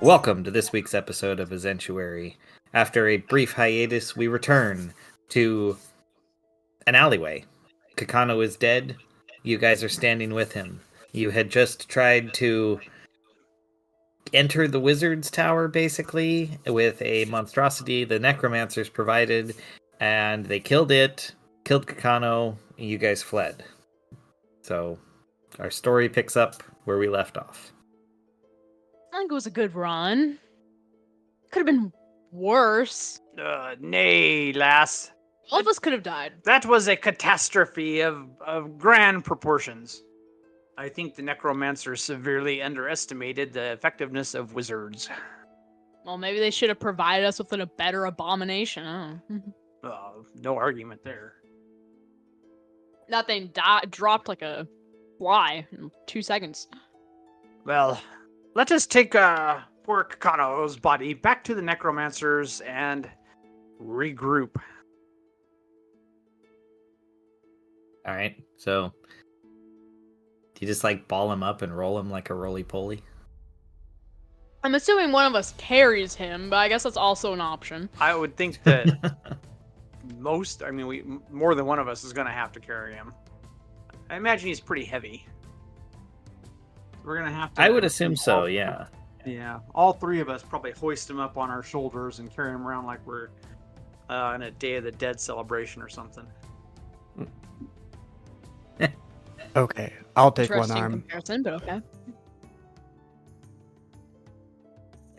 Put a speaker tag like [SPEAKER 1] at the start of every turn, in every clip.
[SPEAKER 1] Welcome to this week's episode of Ezentuary. After a brief hiatus, we return to an alleyway. Kakano is dead. You guys are standing with him. You had just tried to enter the wizard's tower, basically, with a monstrosity the necromancers provided, and they killed it, killed Kakano, and you guys fled. So, our story picks up where we left off.
[SPEAKER 2] I think it was a good run. Could have been worse.
[SPEAKER 3] Nay, lass.
[SPEAKER 2] All of us could have died.
[SPEAKER 3] That was a catastrophe of grand proportions. I think the necromancers severely underestimated the effectiveness of wizards.
[SPEAKER 2] Well, maybe they should have provided us with a better abomination. I don't know.
[SPEAKER 3] No argument there.
[SPEAKER 2] That thing dropped like a fly in 2 seconds.
[SPEAKER 3] Well, let us take poor Kakano's body back to the necromancers and regroup.
[SPEAKER 1] Alright, so do you just ball him up and roll him like a roly-poly?
[SPEAKER 2] I'm assuming one of us carries him, but I guess that's also an option.
[SPEAKER 3] I would think that more than one of us is going to have to carry him. I imagine he's pretty heavy. We're going to have to...
[SPEAKER 1] I would assume so, yeah.
[SPEAKER 3] Yeah, all three of us probably hoist him up on our shoulders and carry him around like we're in a Day of the Dead celebration or something.
[SPEAKER 4] Okay, I'll take one
[SPEAKER 2] Interesting
[SPEAKER 4] arm.
[SPEAKER 2] comparison, but okay.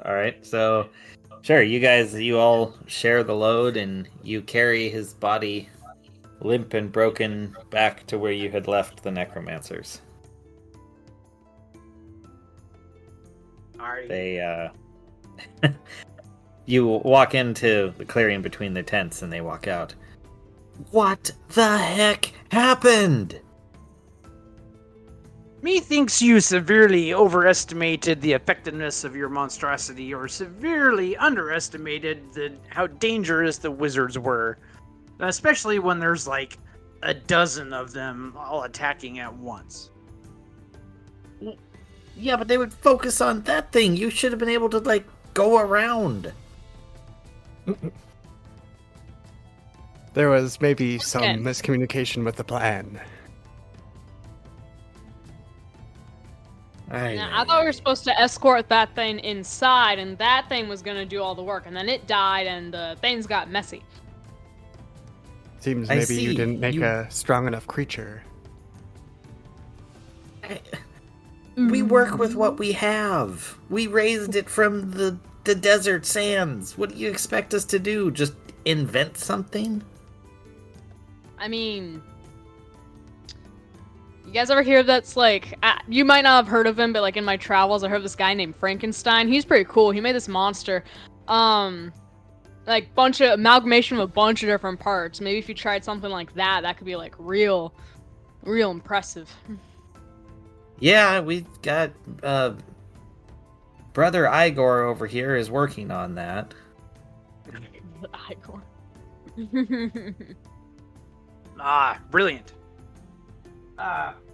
[SPEAKER 1] Alright, so sure, you all share the load and you carry his body limp and broken back to where you had left the necromancers.
[SPEAKER 3] Alright.
[SPEAKER 1] They you walk into the clearing between the tents and they walk out. What the heck happened?
[SPEAKER 3] Methinks you severely overestimated the effectiveness of your monstrosity, or severely underestimated how dangerous the wizards were. Especially when there's like a dozen of them all attacking at once.
[SPEAKER 1] Yeah, but they would focus on that thing. You should have been able to, go around.
[SPEAKER 4] There was maybe some
[SPEAKER 2] Okay.
[SPEAKER 4] miscommunication with the plan.
[SPEAKER 2] I thought we were supposed to escort that thing inside, and that thing was gonna do all the work, and then it died, and things got messy.
[SPEAKER 4] Seems
[SPEAKER 1] I
[SPEAKER 4] maybe
[SPEAKER 1] see.
[SPEAKER 4] you didn't make
[SPEAKER 1] You-
[SPEAKER 4] a strong enough creature.
[SPEAKER 1] We work with what we have. We raised it from the desert sands. What do you expect us to do? Just invent something?
[SPEAKER 2] I mean, you guys ever hear of that's you might not have heard of him, but in my travels, I heard of this guy named Frankenstein. He's pretty cool. He made this monster, bunch of amalgamation of a bunch of different parts. Maybe if you tried something like that, that could be real impressive.
[SPEAKER 1] Yeah, we've got Brother Igor over here is working on that.
[SPEAKER 2] Igor.
[SPEAKER 3] Ah, brilliant.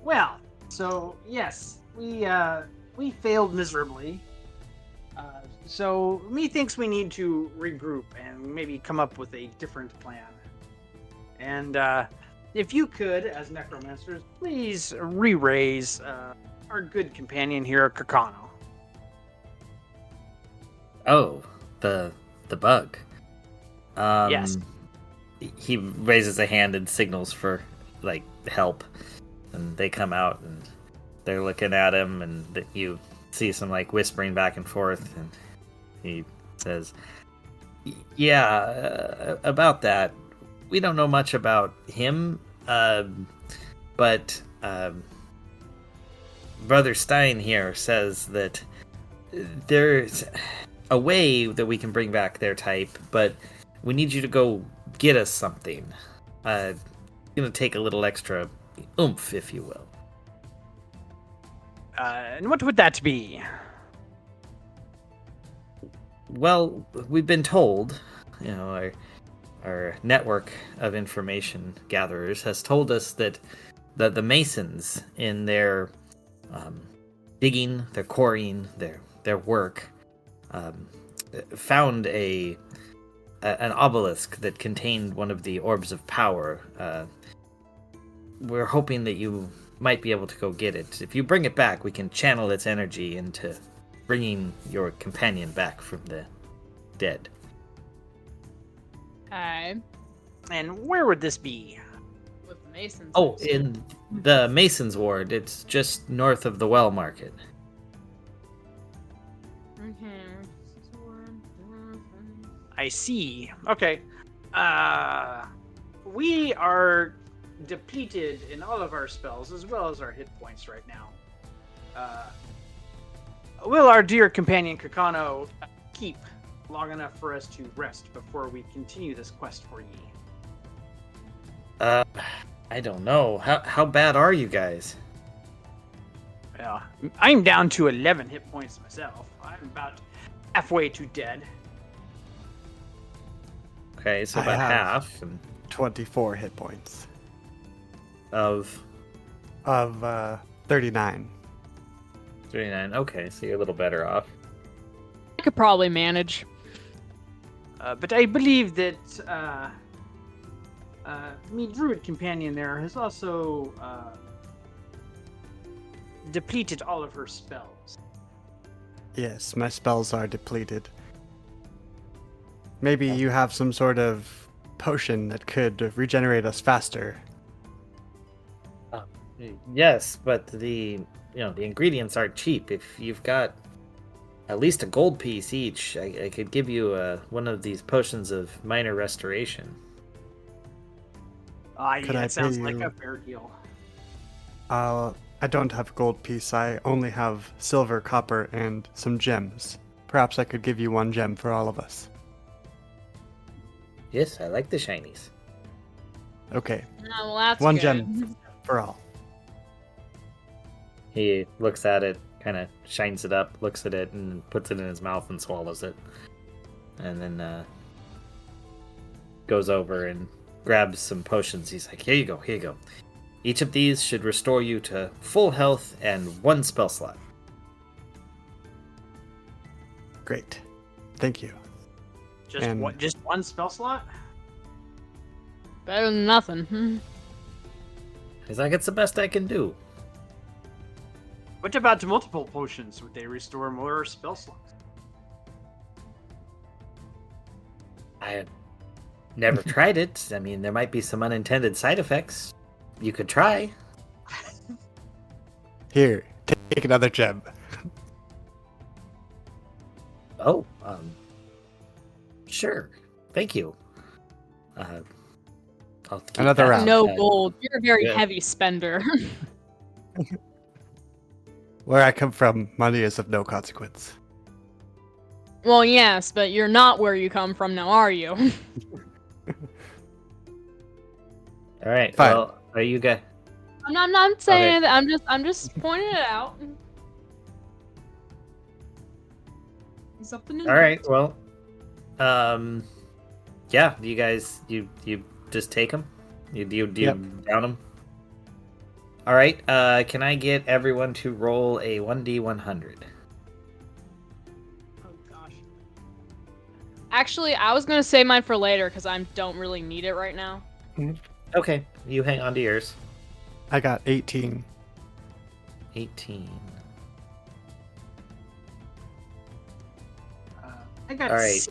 [SPEAKER 3] Well, so yes, we failed miserably. So methinks we need to regroup and maybe come up with a different plan. And if you could, as necromancers, please re-raise our good companion here, Kakano.
[SPEAKER 1] Oh, the bug.
[SPEAKER 3] Yes.
[SPEAKER 1] He raises a hand and signals for help, and they come out and they're looking at him, and you see some whispering back and forth, and he says, "Yeah, about that. We don't know much about him, but Brother Stein here says that there's a way that we can bring back their type, but we need you to go get us something. It's gonna take a little extra oomph, if you will."
[SPEAKER 3] And what would that be?
[SPEAKER 1] Well, we've been told, our network of information gatherers has told us that the Masons, in their digging, their quarrying, their work, found an obelisk that contained one of the orbs of power. We're hoping that you might be able to go get it. If you bring it back, we can channel its energy into bringing your companion back from the dead.
[SPEAKER 2] Okay.
[SPEAKER 3] And where would this be?
[SPEAKER 2] With the Masons.
[SPEAKER 1] Oh, in the Masons Ward. It's just north of the Well Market.
[SPEAKER 3] I see. Okay. We are depleted in all of our spells as well as our hit points right now. Will our dear companion Kakano keep long enough for us to rest before we continue this quest for ye?
[SPEAKER 1] I don't know. How bad are you guys?
[SPEAKER 3] Yeah, I'm down to 11 hit points myself. I'm about halfway to dead.
[SPEAKER 1] Okay, so
[SPEAKER 4] I
[SPEAKER 1] about
[SPEAKER 4] have-
[SPEAKER 1] half
[SPEAKER 4] 24 hit points
[SPEAKER 1] of
[SPEAKER 4] of 39.
[SPEAKER 1] 39. Okay, so you're a little better off.
[SPEAKER 2] I could probably manage.
[SPEAKER 3] But I believe that me druid companion there has also depleted all of her spells.
[SPEAKER 4] Yes, my spells are depleted. Maybe you have some sort of potion that could regenerate us faster.
[SPEAKER 1] Yes, but the ingredients aren't cheap. If you've got at least a gold piece each, I could give you one of these potions of minor restoration.
[SPEAKER 4] Could I
[SPEAKER 3] That sounds
[SPEAKER 4] pay
[SPEAKER 3] like
[SPEAKER 4] you-
[SPEAKER 3] a fair deal.
[SPEAKER 4] I don't have a gold piece. I only have silver, copper, and some gems. Perhaps I could give you one gem for all of us.
[SPEAKER 1] Yes, I like the shinies.
[SPEAKER 4] Okay,
[SPEAKER 2] Oh, well, that's
[SPEAKER 4] one
[SPEAKER 2] good.
[SPEAKER 4] gem for all.
[SPEAKER 1] He looks at it, kind of shines it up, looks at it, and puts it in his mouth and swallows it. And then goes over and grabs some potions. He's like, here you go, here you go. Each of these should restore you to full health and one spell slot.
[SPEAKER 4] Great. Thank you. And-
[SPEAKER 3] Just one spell slot?
[SPEAKER 2] Better than nothing.
[SPEAKER 1] He's like, it's the best I can do.
[SPEAKER 3] What about multiple potions? Would they restore more spell slots?
[SPEAKER 1] I had never tried it. I mean, there might be some unintended side effects. You could try.
[SPEAKER 4] Here, take another gem.
[SPEAKER 1] Oh, sure. Thank you. I'll keep
[SPEAKER 4] Another
[SPEAKER 1] that.
[SPEAKER 4] round.
[SPEAKER 2] No
[SPEAKER 1] Uh,
[SPEAKER 2] gold. You're a very
[SPEAKER 1] yeah.
[SPEAKER 2] heavy spender.
[SPEAKER 4] Where I come from, money is of no consequence.
[SPEAKER 2] Well, yes, but you're not where you come from now, are you?
[SPEAKER 1] All right.
[SPEAKER 4] Fine.
[SPEAKER 1] Well, are you guys?
[SPEAKER 2] I'm not saying
[SPEAKER 1] Okay.
[SPEAKER 2] that. I'm just pointing it out. Something to
[SPEAKER 1] All right. Well, yeah. You guys, you just take them. You
[SPEAKER 4] Yep.
[SPEAKER 1] down them. All right. Can I get everyone to roll a 1d100?
[SPEAKER 2] Oh gosh. Actually, I was gonna save mine for later because I don't really need it right now.
[SPEAKER 1] Okay. You hang on to yours.
[SPEAKER 4] I got 18.
[SPEAKER 1] 18.
[SPEAKER 3] I got
[SPEAKER 1] All right.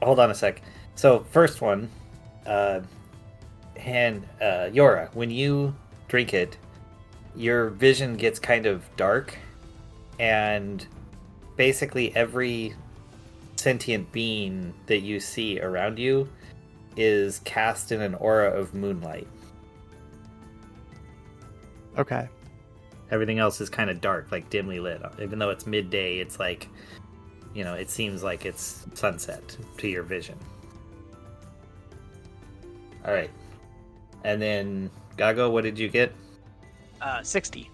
[SPEAKER 1] Hold on a sec. So first one, Yora, when you drink it, your vision gets kind of dark, and basically every sentient being that you see around you is cast in an aura of moonlight.
[SPEAKER 4] Okay.
[SPEAKER 1] Everything else is kind of dark, like dimly lit. Even though it's midday, it's like, it seems like it's sunset to your vision. All right. And then, Gago, what did you get?
[SPEAKER 3] 60.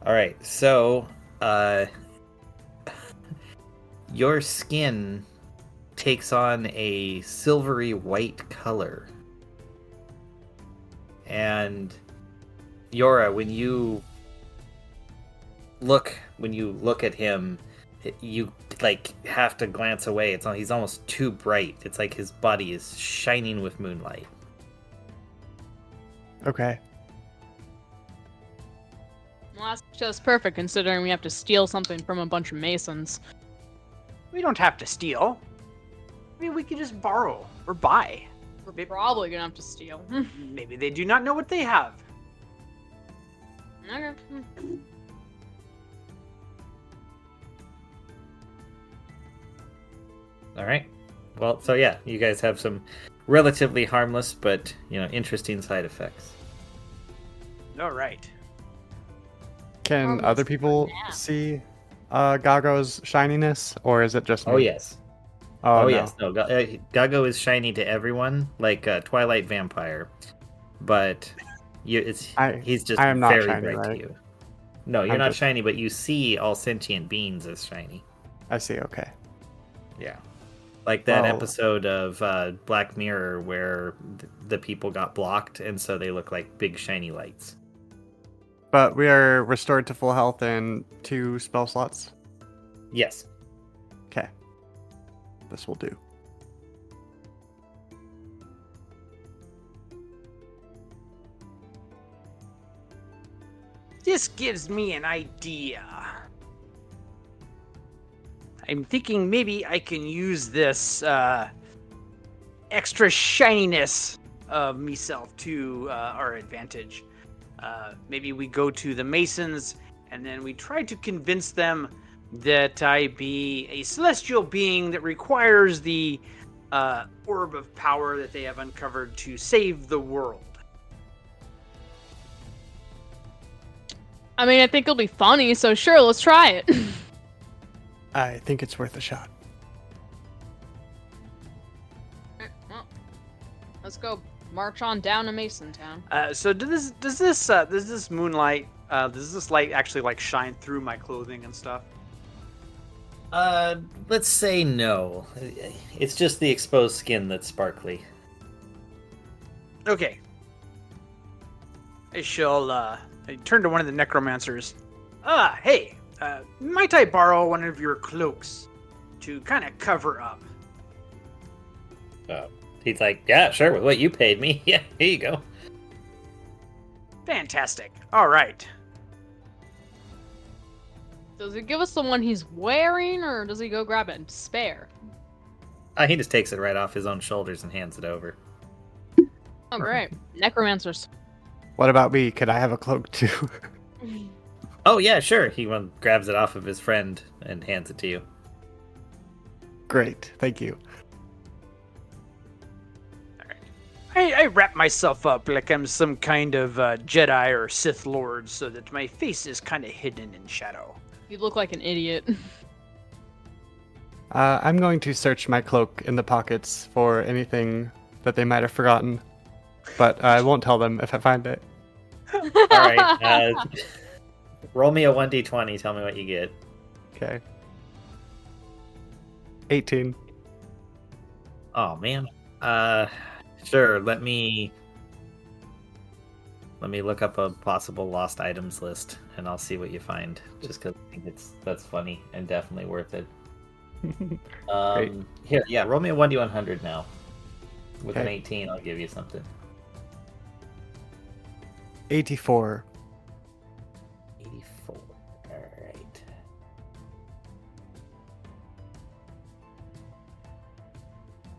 [SPEAKER 1] All right. So, your skin takes on a silvery white color And Yora, when you look at him, you like have to glance away. He's almost too bright. It's like his body is shining with moonlight.
[SPEAKER 4] Okay.
[SPEAKER 2] Well, that's just perfect considering we have to steal something from a bunch of masons.
[SPEAKER 3] We don't have to steal. I mean, we could just borrow or buy.
[SPEAKER 2] We're probably gonna have to steal.
[SPEAKER 3] Maybe they do not know what they have.
[SPEAKER 2] Okay.
[SPEAKER 1] All right. Well, so yeah, you guys have some relatively harmless but, interesting side effects.
[SPEAKER 3] All right.
[SPEAKER 4] Can
[SPEAKER 2] Harmless
[SPEAKER 4] other
[SPEAKER 2] for
[SPEAKER 4] people
[SPEAKER 2] now.
[SPEAKER 4] see Gago's shininess, or is it just me?
[SPEAKER 1] Oh, yes.
[SPEAKER 4] Oh, no.
[SPEAKER 1] Yes. No, Gago is shiny to everyone, like a Twilight vampire. But he's just
[SPEAKER 4] I am not
[SPEAKER 1] very
[SPEAKER 4] shiny,
[SPEAKER 1] bright
[SPEAKER 4] right?
[SPEAKER 1] to you. No, you're
[SPEAKER 4] I'm
[SPEAKER 1] not
[SPEAKER 4] just-
[SPEAKER 1] shiny, but you see all sentient beings as shiny.
[SPEAKER 4] I see. Okay.
[SPEAKER 1] Yeah. Like that
[SPEAKER 4] Well-
[SPEAKER 1] episode of Black Mirror where the people got blocked, and so they look like big shiny lights.
[SPEAKER 4] But we are restored to full health and 2 spell slots.
[SPEAKER 1] Yes.
[SPEAKER 4] Okay. This will do.
[SPEAKER 3] This gives me an idea. I'm thinking maybe I can use this extra shininess of myself to our advantage. Maybe we go to the Masons and then we try to convince them that I be a celestial being that requires the orb of power that they have uncovered to save the world.
[SPEAKER 2] I mean, I think it'll be funny, so sure, let's try it.
[SPEAKER 4] I think it's worth a shot.
[SPEAKER 2] Well, let's go march on down to Mason Town.
[SPEAKER 3] So does this moonlight does this light actually like shine through my clothing and stuff?
[SPEAKER 1] Let's say no. It's just the exposed skin that's sparkly.
[SPEAKER 3] Okay. I shall I turn to one of the necromancers. Hey, might I borrow one of your cloaks to kind of cover up?
[SPEAKER 1] He's like, yeah, sure, with what you paid me. Yeah, here you go.
[SPEAKER 3] Fantastic. All right.
[SPEAKER 2] Does he give us the one he's wearing, or does he go grab it and spare?
[SPEAKER 1] He just takes it right off his own shoulders and hands it over.
[SPEAKER 2] Oh, great. Necromancers.
[SPEAKER 4] What about me? Could I have a cloak too?
[SPEAKER 1] Oh, yeah, sure. He grabs it off of his friend and hands it to you.
[SPEAKER 4] Great. Thank you.
[SPEAKER 3] I wrap myself up like I'm some kind of Jedi or Sith Lord so that my face is kind of hidden in shadow.
[SPEAKER 2] You look like an idiot.
[SPEAKER 4] I'm going to search my cloak in the pockets for anything that they might have forgotten, but I won't tell them if I find it.
[SPEAKER 1] All right. Roll me a 1d20. Tell me what you get.
[SPEAKER 4] Okay. 18.
[SPEAKER 1] Oh, man. Sure. Let me look up a possible lost items list, and I'll see what you find. Just because I think that's funny and definitely worth it.
[SPEAKER 4] Great.
[SPEAKER 1] Here, yeah. Roll me a 1d100 now. With an
[SPEAKER 4] Okay.
[SPEAKER 1] 18, I'll give you something.
[SPEAKER 4] 84.
[SPEAKER 1] 84.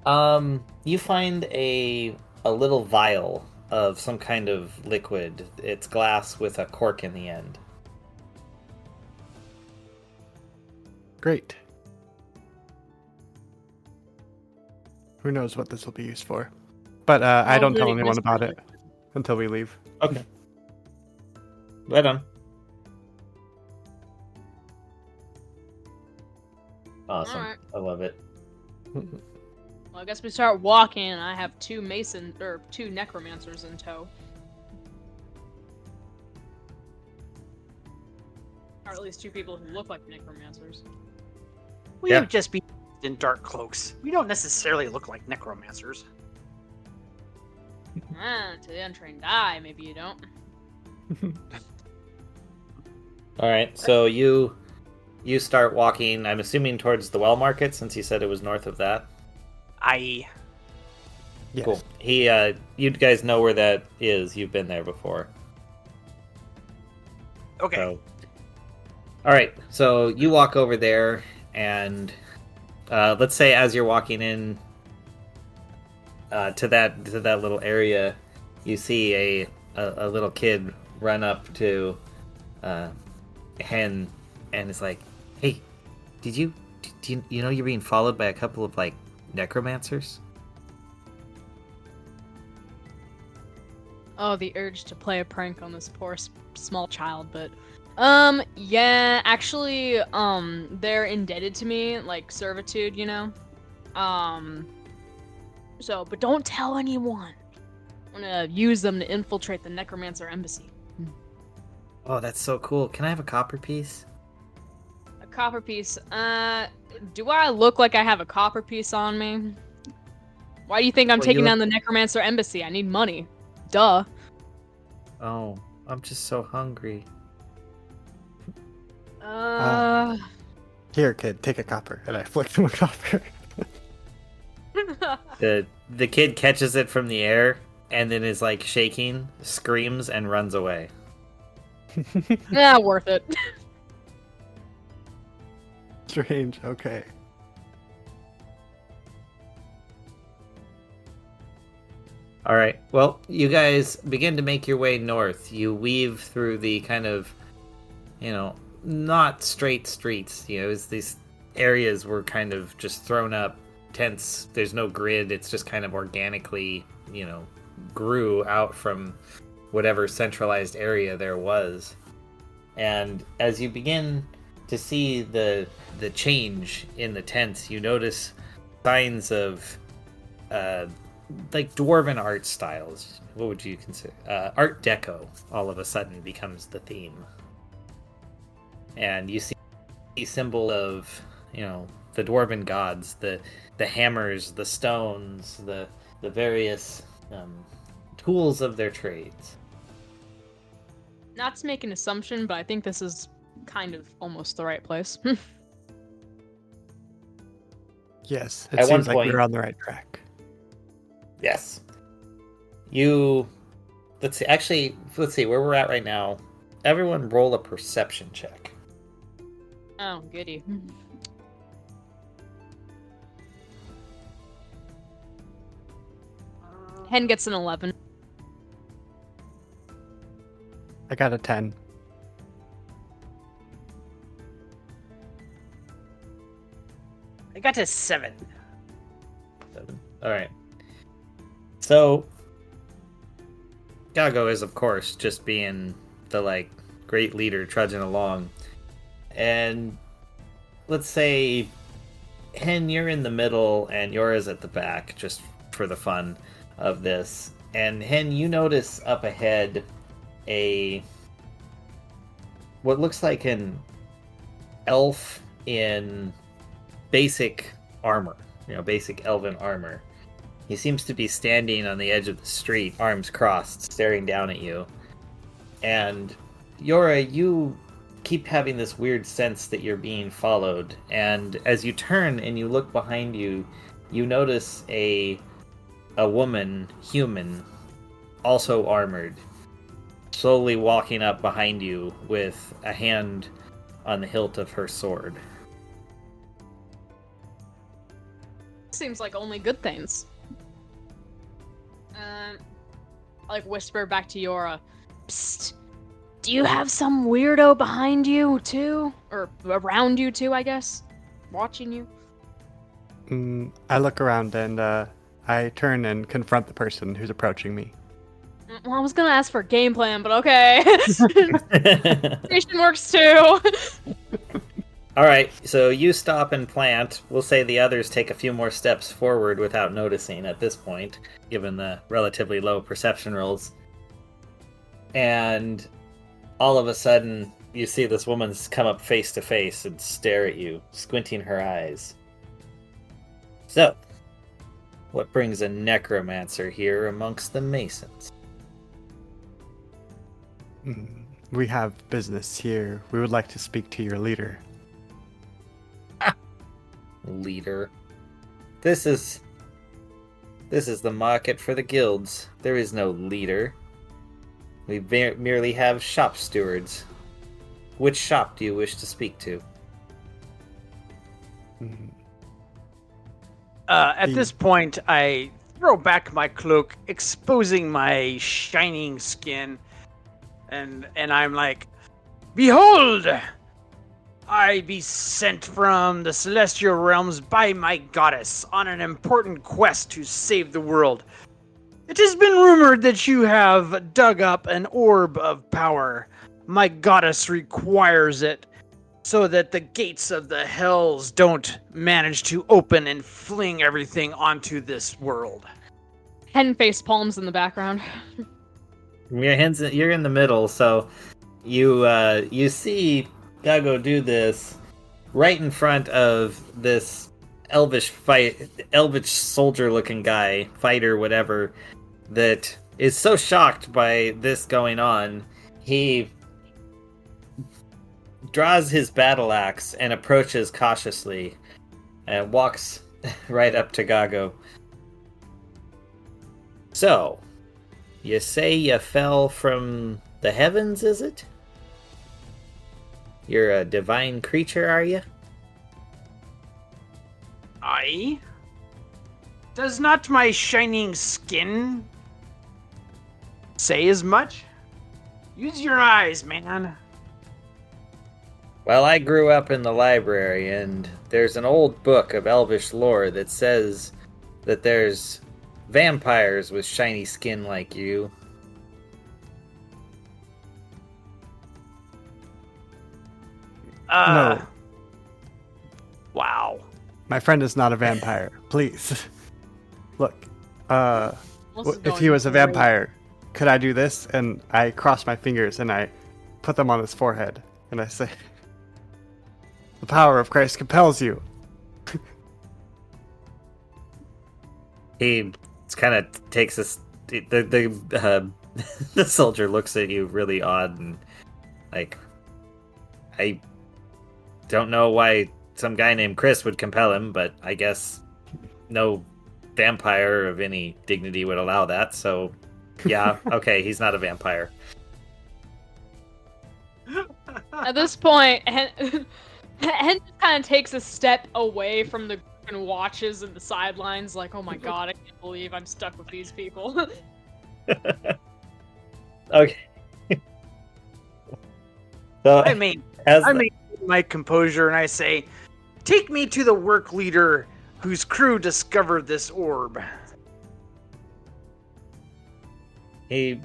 [SPEAKER 1] All right. You find a little vial of some kind of liquid. It's glass with a cork in the end.
[SPEAKER 4] Great. Who knows what this will be used for? But I don't tell
[SPEAKER 2] Probably
[SPEAKER 4] anyone about
[SPEAKER 2] mystery.
[SPEAKER 4] it until we leave.
[SPEAKER 1] Okay. Right on. Awesome.
[SPEAKER 2] Alright.
[SPEAKER 1] I love it.
[SPEAKER 2] Well, I guess we start walking, and I have two necromancers in tow. Or at least two people who look like necromancers.
[SPEAKER 3] We
[SPEAKER 1] Yeah.
[SPEAKER 3] would just be in dark cloaks. We don't necessarily look like necromancers.
[SPEAKER 2] To the untrained eye, maybe you don't.
[SPEAKER 1] All right, so you start walking. I'm assuming towards the well market, since you said it was north of that.
[SPEAKER 3] I.
[SPEAKER 4] Yes.
[SPEAKER 1] Cool. You guys know where that is. You've been there before.
[SPEAKER 3] Okay.
[SPEAKER 1] So, all right, so you walk over there, and let's say as you're walking in to that little area, you see a little kid run up to Hen, and it's like, "Hey, do you know you're being followed by a couple of like necromancers?"
[SPEAKER 2] Oh, the urge to play a prank on this poor small child, but yeah, actually, they're indebted to me, like servitude, you know. So, but don't tell anyone. I'm gonna use them to infiltrate the necromancer embassy.
[SPEAKER 1] Oh, that's so cool. Can I have a copper piece?
[SPEAKER 2] A copper piece. Do I look like I have a copper piece on me? Why do you think I'm
[SPEAKER 1] Well, you
[SPEAKER 2] taking
[SPEAKER 1] look-
[SPEAKER 2] down the necromancer embassy? I need money. Duh.
[SPEAKER 1] Oh, I'm just so hungry.
[SPEAKER 4] Here, kid, take a copper. And I flick him a copper.
[SPEAKER 1] The kid catches it from the air and then is like shaking, screams, and runs away.
[SPEAKER 2] Yeah, worth it.
[SPEAKER 4] Strange, okay.
[SPEAKER 1] All right. Well, you guys begin to make your way north. You weave through the kind of, not straight streets. These areas were kind of just thrown up tents. There's no grid. It's just kind of organically, grew out from whatever centralized area there was. And as you begin to see the change in the tents, you notice signs of like dwarven art styles. What would you consider? Art Deco all of a sudden becomes the theme. And you see a symbol of, the dwarven gods, the hammers, the stones, the various tools of their trades.
[SPEAKER 2] Not to make an assumption, but I think this is kind of almost the right place.
[SPEAKER 4] Yes,
[SPEAKER 1] At
[SPEAKER 4] it
[SPEAKER 1] one
[SPEAKER 4] seems like
[SPEAKER 1] point-
[SPEAKER 4] we're on the right track.
[SPEAKER 1] Yes. Let's see where we're at right now. Everyone roll a perception check.
[SPEAKER 2] Oh, goody. Hen gets an 11.
[SPEAKER 4] I got a 10.
[SPEAKER 3] I got to 7.
[SPEAKER 1] 7. All right. So, Gago is, of course, just being the great leader trudging along, and let's say, Hen, you're in the middle and Yora's at the back, just for the fun of this. And Hen, you notice up ahead what looks like an elf in basic armor, basic elven armor. He seems to be standing on the edge of the street, arms crossed, staring down at you. And Yora, you keep having this weird sense that you're being followed. And as you turn and you look behind you, you notice a woman, human, also armored, slowly walking up behind you with a hand on the hilt of her sword.
[SPEAKER 2] Seems like only good things. Whisper back to Yora. Psst. Do you have some weirdo behind you, too? Or around you, too, I guess? Watching you?
[SPEAKER 4] I look around and I turn and confront the person who's approaching me.
[SPEAKER 2] Well, I was gonna ask for a game plan, but okay. Station works too.
[SPEAKER 1] All right, so you stop and plant. We'll say the others take a few more steps forward without noticing at this point, given the relatively low perception rolls. And all of a sudden, you see this woman come up face to face and stare at you, squinting her eyes. So, What brings a necromancer here amongst the masons?
[SPEAKER 4] We have business here. We would like to speak to your leader.
[SPEAKER 1] Leader. This is the market for the guilds. There is no leader. We merely have shop stewards. Which shop do you wish to speak to?
[SPEAKER 3] At this point, I throw back my cloak, exposing my shining skin, and I'm like, "Behold! I be sent from the celestial realms by my goddess on an important quest to save the world. It has been rumored that you have dug up an orb of power. My goddess requires it so that the gates of the hells don't manage to open and fling everything onto this world."
[SPEAKER 2] Hen face palms in the background.
[SPEAKER 1] You're in the middle, so you see Gago do this right in front of this elvish soldier-looking guy, fighter, whatever, that is so shocked by this going on, he draws his battle axe and approaches cautiously and walks right up to Gago. So, you say you fell from the heavens, is it? You're a divine creature, are you?
[SPEAKER 3] Aye? Does not my shining skin say as much? Use your eyes, man.
[SPEAKER 1] Well, I grew up in the library, and there's an old book of elvish lore that says that there's vampires with shiny skin like you.
[SPEAKER 4] No.
[SPEAKER 3] Wow.
[SPEAKER 4] My friend is not a vampire. Please. Look,
[SPEAKER 2] This is
[SPEAKER 4] if he
[SPEAKER 2] going
[SPEAKER 4] was a
[SPEAKER 2] great.
[SPEAKER 4] vampire, could I do this? And I cross my fingers and I put them on his forehead. And I say, "The power of Christ compels you."
[SPEAKER 1] He kind of takes the the soldier looks at you really odd and like, I don't know why some guy named Chris would compel him, but I guess no vampire of any dignity would allow that. So yeah, okay, he's not a vampire.
[SPEAKER 2] At this point, Hen just kind of takes a step away from the group and watches in the sidelines, like, "Oh my god, I can't believe I'm stuck with these people."
[SPEAKER 1] Okay. So
[SPEAKER 3] I mean,
[SPEAKER 1] as
[SPEAKER 3] I maintain my composure and I say, "Take me to the work leader whose crew discovered this orb."
[SPEAKER 1] he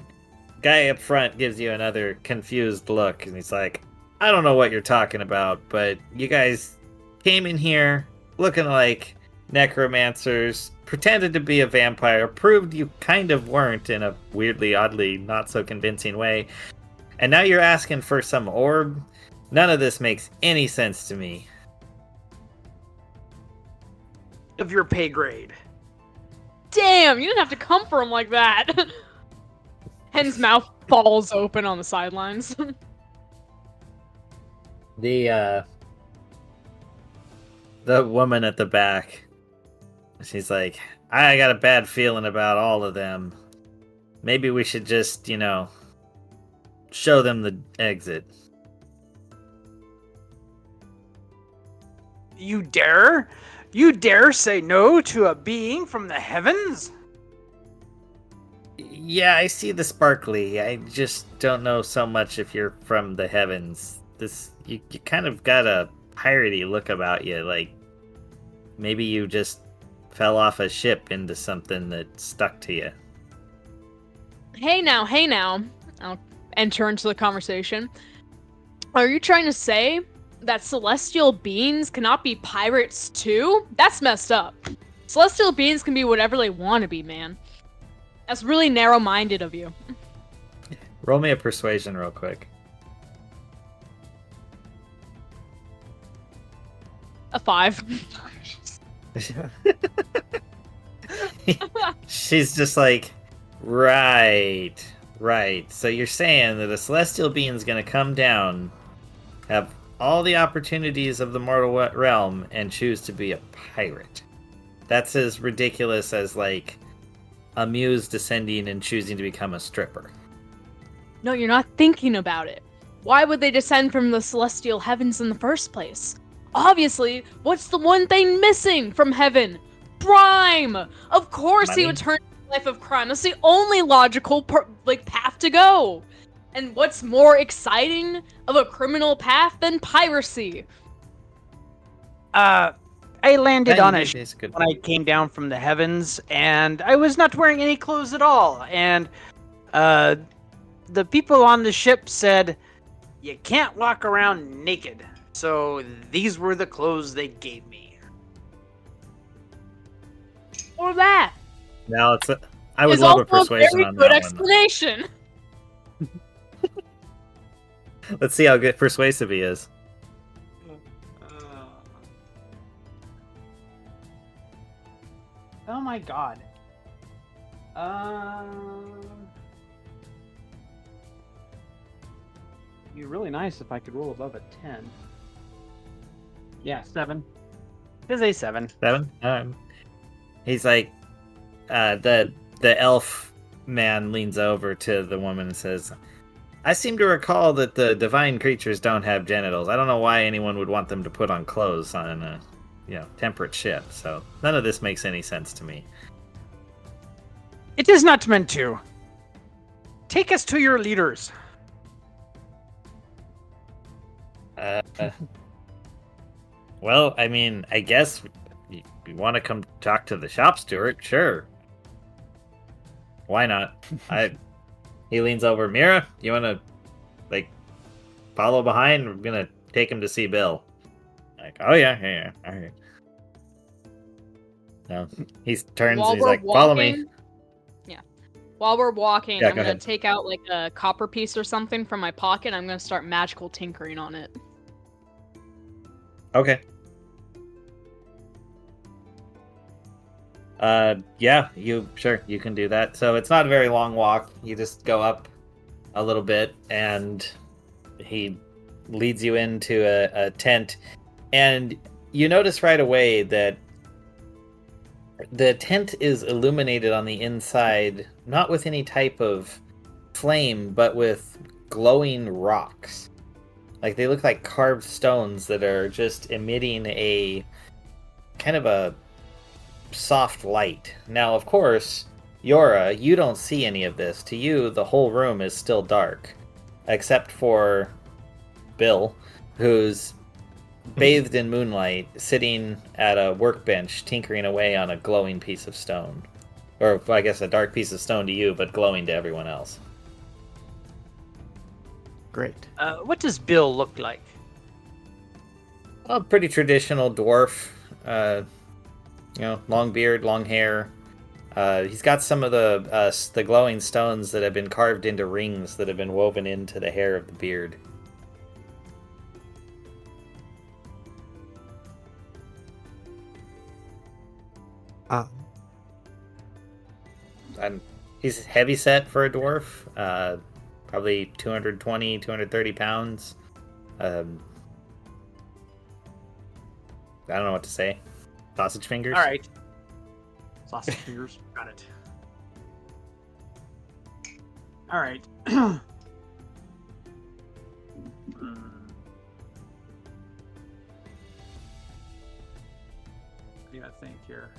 [SPEAKER 1] guy up front gives you another confused look, and he's like, "I don't know what you're talking about, but you guys came in here looking like necromancers, pretended to be a vampire, proved you kind of weren't in a weirdly, oddly, not so convincing way, and now you're asking for some orb? None of this makes any sense to me."
[SPEAKER 3] Of your pay grade.
[SPEAKER 2] Damn, you didn't have to come for him like that. Hen's mouth falls open on the sidelines.
[SPEAKER 1] The woman at the back, she's like, "I got a bad feeling about all of them. Maybe we should just, show them the exit."
[SPEAKER 3] You dare? You dare say no to a being from the heavens?
[SPEAKER 1] Yeah, I see the sparkly. I just don't know so much if you're from the heavens. You kind of got a piratey look about you, like maybe you just fell off a ship into something that stuck to you.
[SPEAKER 2] Hey now. I'll enter into the conversation. Are you trying to say that celestial beings cannot be pirates too? That's messed up. Celestial beings can be whatever they want to be, man. That's really narrow-minded of you.
[SPEAKER 1] Roll me a persuasion real quick.
[SPEAKER 2] A 5.
[SPEAKER 1] She's just like, right. So you're saying that a celestial being's gonna come down, have all the opportunities of the mortal realm, and choose to be a pirate. That's as ridiculous as, like, a muse descending and choosing to become a stripper.
[SPEAKER 2] No, you're not thinking about it. Why would they descend from the celestial heavens in the first place? Obviously, what's the one thing missing from heaven? Crime! Of course
[SPEAKER 1] Money?
[SPEAKER 2] he would turn to a life of crime. That's the only logical path to go. And what's more exciting of a criminal path than piracy?
[SPEAKER 3] I landed on a ship
[SPEAKER 1] It's good.
[SPEAKER 3] when I came down from the heavens, and I was not wearing any clothes at all. And the people on the ship said, you can't walk around naked. So these were the clothes they gave me.
[SPEAKER 2] Or that
[SPEAKER 1] Now I would
[SPEAKER 2] is
[SPEAKER 1] love a
[SPEAKER 2] also
[SPEAKER 1] persuasion
[SPEAKER 2] very
[SPEAKER 1] on
[SPEAKER 2] good
[SPEAKER 1] that
[SPEAKER 2] explanation.
[SPEAKER 1] one. Let's see how good persuasive he is.
[SPEAKER 3] Oh my god. Be really nice if I could roll above a 10. Yeah, 7. It is a 7.
[SPEAKER 1] 7. He's like, the elf man leans over to the woman and says, I seem to recall that the divine creatures don't have genitals. I don't know why anyone would want them to put on clothes on a, temperate ship. So none of this makes any sense to me.
[SPEAKER 3] It is not meant to. Take us to your leaders.
[SPEAKER 1] Well, I mean, I guess you want to come talk to the shop steward, sure. Why not? He leans over. Mira, you want to, follow behind? We're gonna take him to see Bill. Like, oh yeah, all right. No, he turns
[SPEAKER 2] While
[SPEAKER 1] and he's
[SPEAKER 2] we're
[SPEAKER 1] like, follow me.
[SPEAKER 2] walking- Yeah. While we're walking,
[SPEAKER 1] Yeah,
[SPEAKER 2] I'm
[SPEAKER 1] go
[SPEAKER 2] gonna
[SPEAKER 1] ahead.
[SPEAKER 2] take out a copper piece or something from my pocket. And I'm gonna start magical tinkering on it.
[SPEAKER 1] Okay. Yeah, you can do that. So it's not a very long walk. You just go up a little bit, and he leads you into a tent, and you notice right away that the tent is illuminated on the inside, not with any type of flame, but with glowing rocks. Like, they look like carved stones that are just emitting a kind of a soft light. Now, of course, Yora, you don't see any of this. To you, the whole room is still dark, except for Bill, who's bathed in moonlight, sitting at a workbench, tinkering away on a glowing piece of stone. Or, I guess, a dark piece of stone to you, but glowing to everyone else.
[SPEAKER 4] Great.
[SPEAKER 3] What does Bill look like?
[SPEAKER 1] A pretty traditional dwarf. Long beard, long hair. He's got some of the glowing stones that have been carved into rings that have been woven into the hair of the beard. And he's heavy set for a dwarf. Probably 220, 230 pounds. I don't know what to say. Sausage fingers?
[SPEAKER 3] All right. Sausage fingers. Got it. All right. I gotta think here.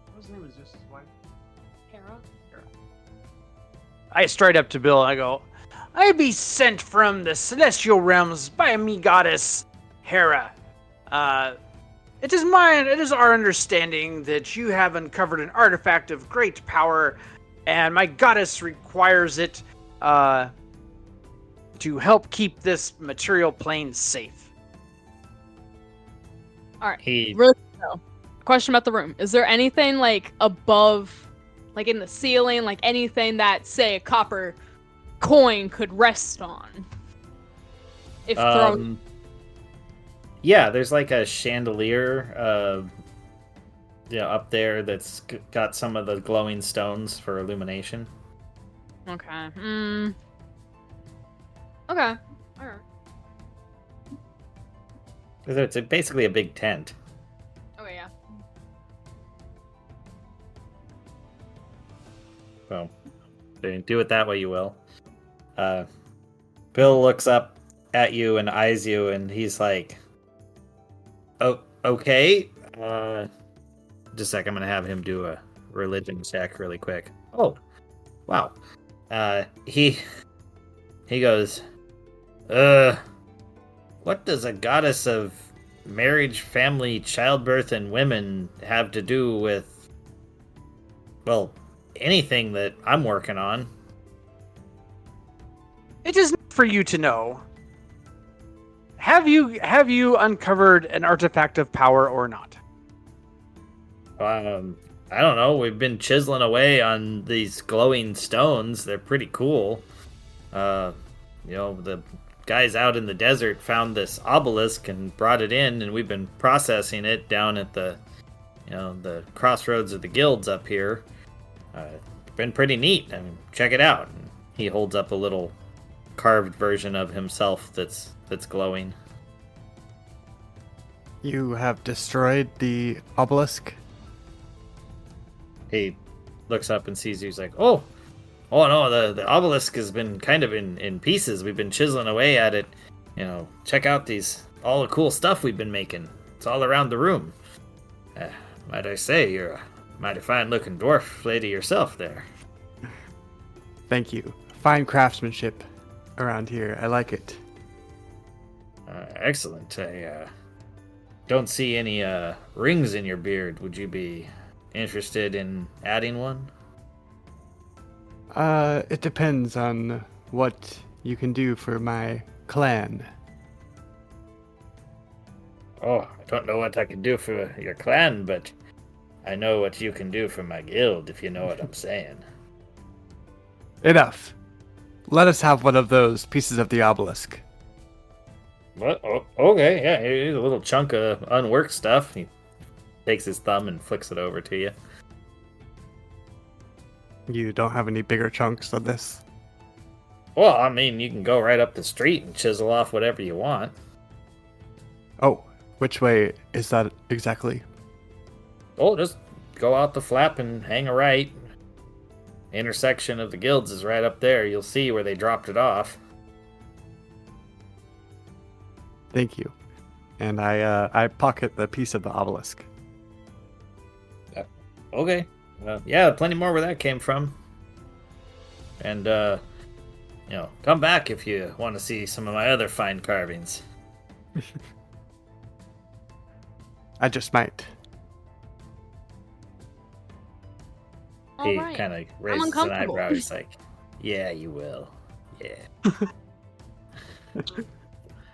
[SPEAKER 3] What was the name of his wife?
[SPEAKER 2] Hera?
[SPEAKER 3] I stride up to Bill and I go, I be sent from the celestial realms by me goddess Hera. It is our understanding that you have uncovered an artifact of great power, and my goddess requires it to help keep this material plane safe.
[SPEAKER 2] All right. Really, no. Question about the room. Is there anything above, in the ceiling, anything that, say, a copper coin could rest on? If thrown.
[SPEAKER 1] Yeah, there's a chandelier up there that's got some of the glowing stones for illumination.
[SPEAKER 2] Okay. Okay. All right.
[SPEAKER 1] It's basically a big tent.
[SPEAKER 2] Okay, yeah.
[SPEAKER 1] So, do it that way you will. Bill looks up at you and eyes you, and he's like, "Oh, okay. Just a sec. I'm gonna have him do a religion check really quick." Oh, wow. He goes, what does a goddess of marriage, family, childbirth, and women have to do with, well, anything that I'm working on?
[SPEAKER 3] It is not for you to know. Have you uncovered an artifact of power or not?
[SPEAKER 1] I don't know. We've been chiseling away on these glowing stones. They're pretty cool. The guys out in the desert found this obelisk and brought it in, and we've been processing it down at the crossroads of the guilds up here. It's been pretty neat. I mean, check it out. And he holds up a little carved version of himself that's glowing.
[SPEAKER 4] You have destroyed the obelisk?
[SPEAKER 1] He looks up and sees you. He's like, oh no, the obelisk has been kind of in pieces. We've been chiseling away at it. Check out all the cool stuff we've been making. It's all around the room. Might I say, you're a mighty fine looking dwarf lady yourself there.
[SPEAKER 4] Thank you. Fine craftsmanship around here. I like it.
[SPEAKER 1] Excellent. I don't see any rings in your beard. Would you be interested in adding one?
[SPEAKER 4] It depends on what you can do for my clan.
[SPEAKER 1] Oh, I don't know what I can do for your clan, but I know what you can do for my guild, if you know what I'm saying.
[SPEAKER 4] Enough. Let us have one of those pieces of the obelisk.
[SPEAKER 1] What? Oh, okay, yeah, here's a little chunk of unworked stuff. He takes his thumb and flicks it over to you.
[SPEAKER 4] You don't have any bigger chunks of this?
[SPEAKER 1] Well, I mean, you can go right up the street and chisel off whatever you want.
[SPEAKER 4] Oh, which way is that exactly?
[SPEAKER 1] Oh, just go out the flap and hang a right. Intersection of the guilds is right up there. You'll see where they dropped it off.
[SPEAKER 4] Thank you. And I pocket the piece of the obelisk.
[SPEAKER 1] Okay. Yeah, plenty more where that came from. And, come back if you want to see some of my other fine carvings.
[SPEAKER 4] I just might.
[SPEAKER 1] He
[SPEAKER 2] Alright.
[SPEAKER 1] kind of raises an
[SPEAKER 2] uncomfortable.
[SPEAKER 1] eyebrow. He's like, yeah, you will. Yeah.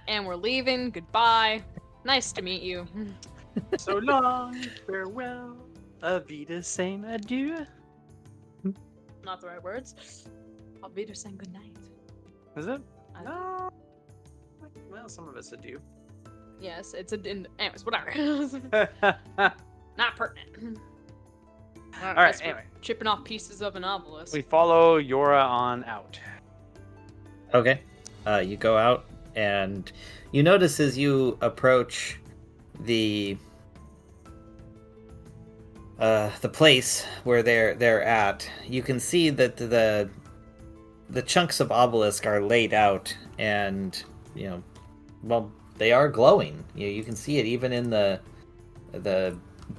[SPEAKER 2] And we're leaving. Goodbye. Nice to meet you.
[SPEAKER 3] So long, farewell, Avita saying adieu.
[SPEAKER 2] Not the right words. I'll be just saying goodnight.
[SPEAKER 3] Is it?
[SPEAKER 2] I-
[SPEAKER 3] No. Well, some of us do.
[SPEAKER 2] Yes, it's anyways, whatever.
[SPEAKER 3] We
[SPEAKER 2] Not pertinent.
[SPEAKER 3] Alright, anyway.
[SPEAKER 2] Chipping off pieces of an obelisk.
[SPEAKER 3] follow Yora on out.
[SPEAKER 1] Okay. You go out, and you notice as you approach the place where they're at, you can see that the chunks of obelisk are laid out, and they are glowing. You can see it even in the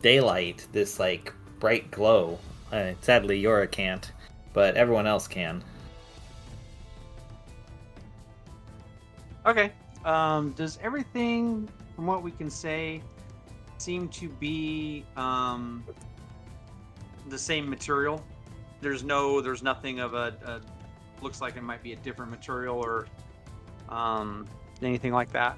[SPEAKER 1] daylight. This like bright glow. Sadly, Yora can't, but everyone else can.
[SPEAKER 3] Okay. Does everything, from what we can say, seem to be the same material? There's nothing of a looks like it might be a different material or anything like that.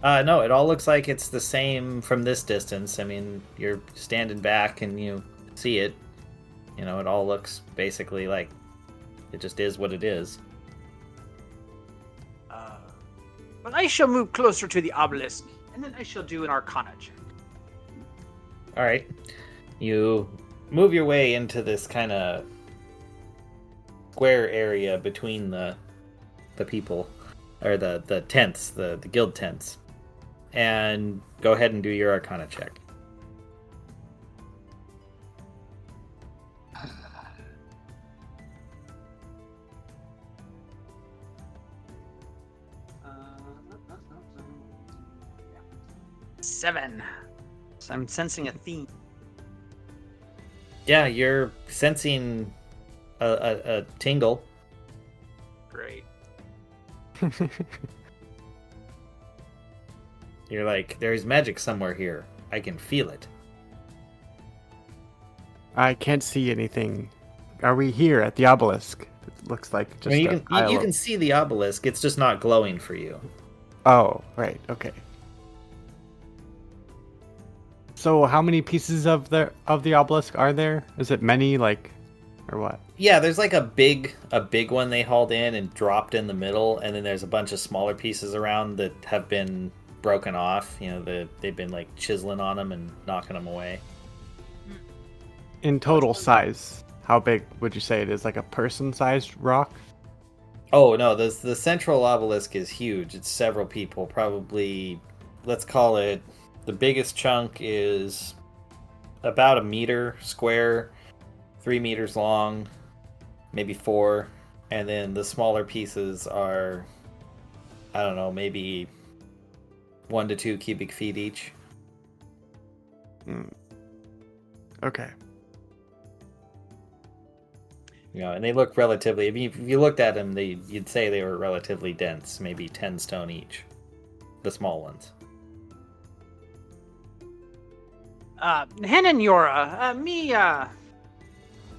[SPEAKER 1] No, it all looks like it's the same from this distance. I mean, you're standing back and you see it. It all looks basically like it just is what it is.
[SPEAKER 3] But I shall move closer to the obelisk, and then I shall do an Arcana check.
[SPEAKER 1] All right. You move your way into this kind of square area between the people, or the tents, the guild tents, and go ahead and do your Arcana check.
[SPEAKER 3] Seven. So I'm sensing a theme.
[SPEAKER 1] Yeah, you're sensing a tingle.
[SPEAKER 3] Great.
[SPEAKER 1] You're like, there's magic somewhere here. I can feel it.
[SPEAKER 4] I can't see anything. Are we here at the obelisk? It looks like just
[SPEAKER 1] I mean,
[SPEAKER 4] a pile
[SPEAKER 1] you
[SPEAKER 4] of-
[SPEAKER 1] can see the obelisk. It's just not glowing for you.
[SPEAKER 4] Oh, right. Okay. So how many pieces of the obelisk are there? Is it many, like, or what?
[SPEAKER 1] Yeah, there's like a big one they hauled in and dropped in the middle, and then there's a bunch of smaller pieces around that have been broken off. You know, they've been like chiseling on them and knocking them away.
[SPEAKER 4] In total size, how big would you say it is? Like a person-sized rock?
[SPEAKER 1] Oh no, the central obelisk is huge. It's several people, probably. Let's call it. The biggest chunk is about 1 meter square, 3 meters long, maybe 4, and then the smaller pieces are, I don't know, maybe 1 to 2 cubic feet each.
[SPEAKER 4] Okay.
[SPEAKER 1] You know, and they look relatively. I mean, if you looked at them, you'd say they were relatively dense, maybe 10 stone each. The small ones.
[SPEAKER 3] Hen and Yora,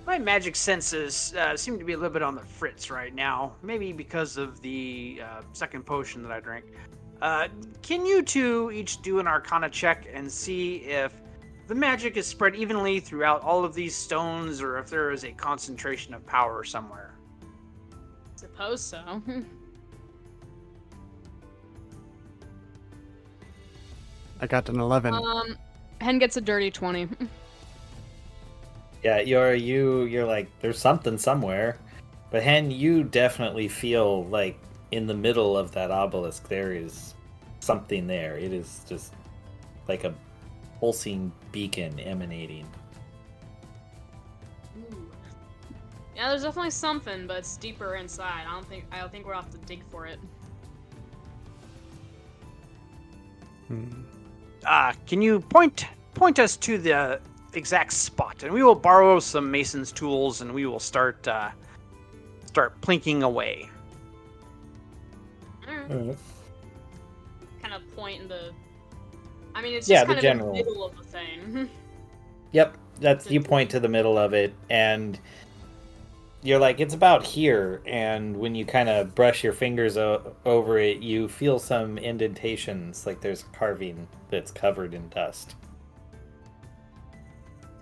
[SPEAKER 3] my magic senses seem to be a little bit on the fritz right now. Maybe because of the second potion that I drank. Can you two each do an Arcana check and see if the magic is spread evenly throughout all of these stones, or if there is a concentration of power somewhere?
[SPEAKER 2] Suppose so.
[SPEAKER 4] I got an 11.
[SPEAKER 2] Hen gets a dirty 20.
[SPEAKER 1] Yeah, you're like, there's something somewhere. But Hen, you definitely feel like in the middle of that obelisk there is something there. It is just like a pulsing beacon emanating.
[SPEAKER 2] Ooh. Yeah, there's definitely something, but it's deeper inside. I don't think we'll have to dig for it.
[SPEAKER 3] Can you point us to the exact spot, and we will borrow some mason's tools, and we will start plinking away.
[SPEAKER 2] Kind of point in the. I mean, it's
[SPEAKER 1] Yeah,
[SPEAKER 2] just kind
[SPEAKER 1] the
[SPEAKER 2] of
[SPEAKER 1] general.
[SPEAKER 2] in the middle of the thing.
[SPEAKER 1] Yep, you point to the middle of it, and you're like, it's about here. And when you kind of brush your fingers over it, you feel some indentations, like there's carving that's covered in dust.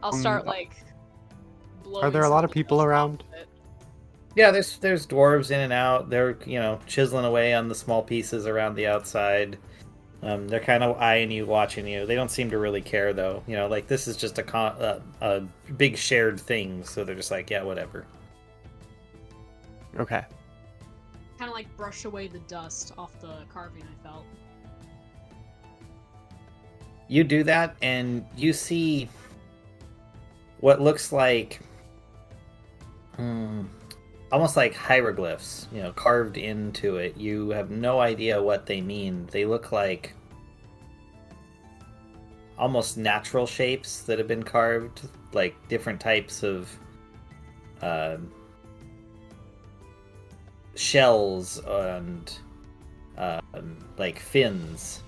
[SPEAKER 2] I'll start like.
[SPEAKER 4] Are there a lot of people around?
[SPEAKER 1] Yeah, there's dwarves in and out. They're chiseling away on the small pieces around the outside. They're kind of eyeing you, watching you. They don't seem to really care though. Like this is just a big shared thing, so they're just like, yeah, whatever.
[SPEAKER 4] Okay.
[SPEAKER 2] Kind of like brush away the dust off the carving I felt.
[SPEAKER 1] You do that, and you see what looks like almost like hieroglyphs, carved into it. You have no idea what they mean. They look like almost natural shapes that have been carved, like different types of shells and like fins.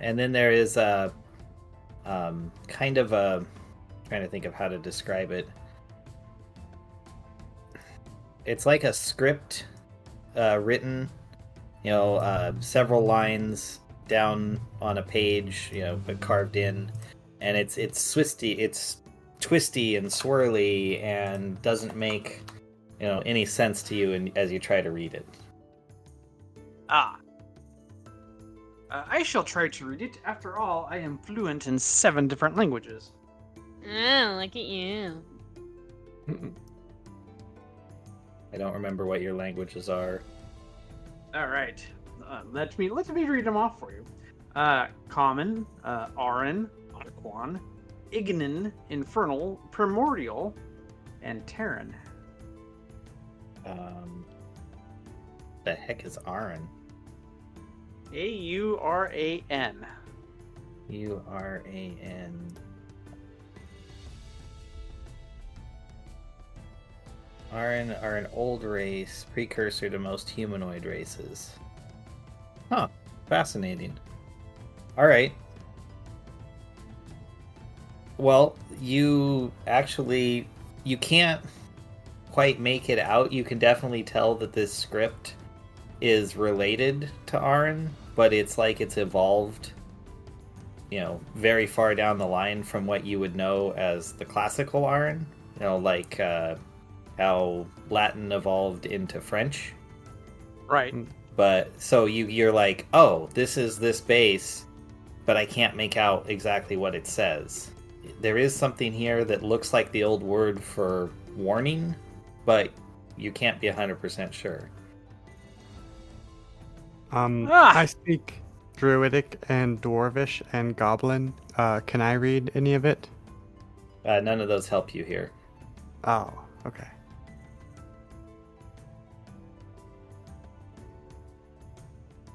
[SPEAKER 1] And then there is a kind of a, trying to think of how to describe it. It's like a script written, several lines down on a page, but carved in, and it's twisty and swirly and doesn't make any sense to you as you try to read it.
[SPEAKER 3] Ah. I shall try to read it. After all, I am fluent in 7 different languages.
[SPEAKER 2] Oh, look at you.
[SPEAKER 1] I don't remember what your languages are.
[SPEAKER 3] All right. Let me read them off for you. Common, Aran, Aquan, Ignan, Infernal, Primordial, and Terran.
[SPEAKER 1] The heck is Aran?
[SPEAKER 3] Auran.
[SPEAKER 1] Uran. Aran are an old race, precursor to most humanoid races. Huh. Fascinating. Alright. Well, you can't quite make it out. You can definitely tell that this script is related to Aran, but it's like it's evolved, very far down the line from what you would know as the classical Aran. Like how Latin evolved into French.
[SPEAKER 3] Right.
[SPEAKER 1] But so you're like, oh, this is this base, but I can't make out exactly what it says. There is something here that looks like the old word for warning, but you can't be 100% sure.
[SPEAKER 4] I speak Druidic and Dwarvish and Goblin. Can I read any of it?
[SPEAKER 1] None of those help you here.
[SPEAKER 4] Oh, okay.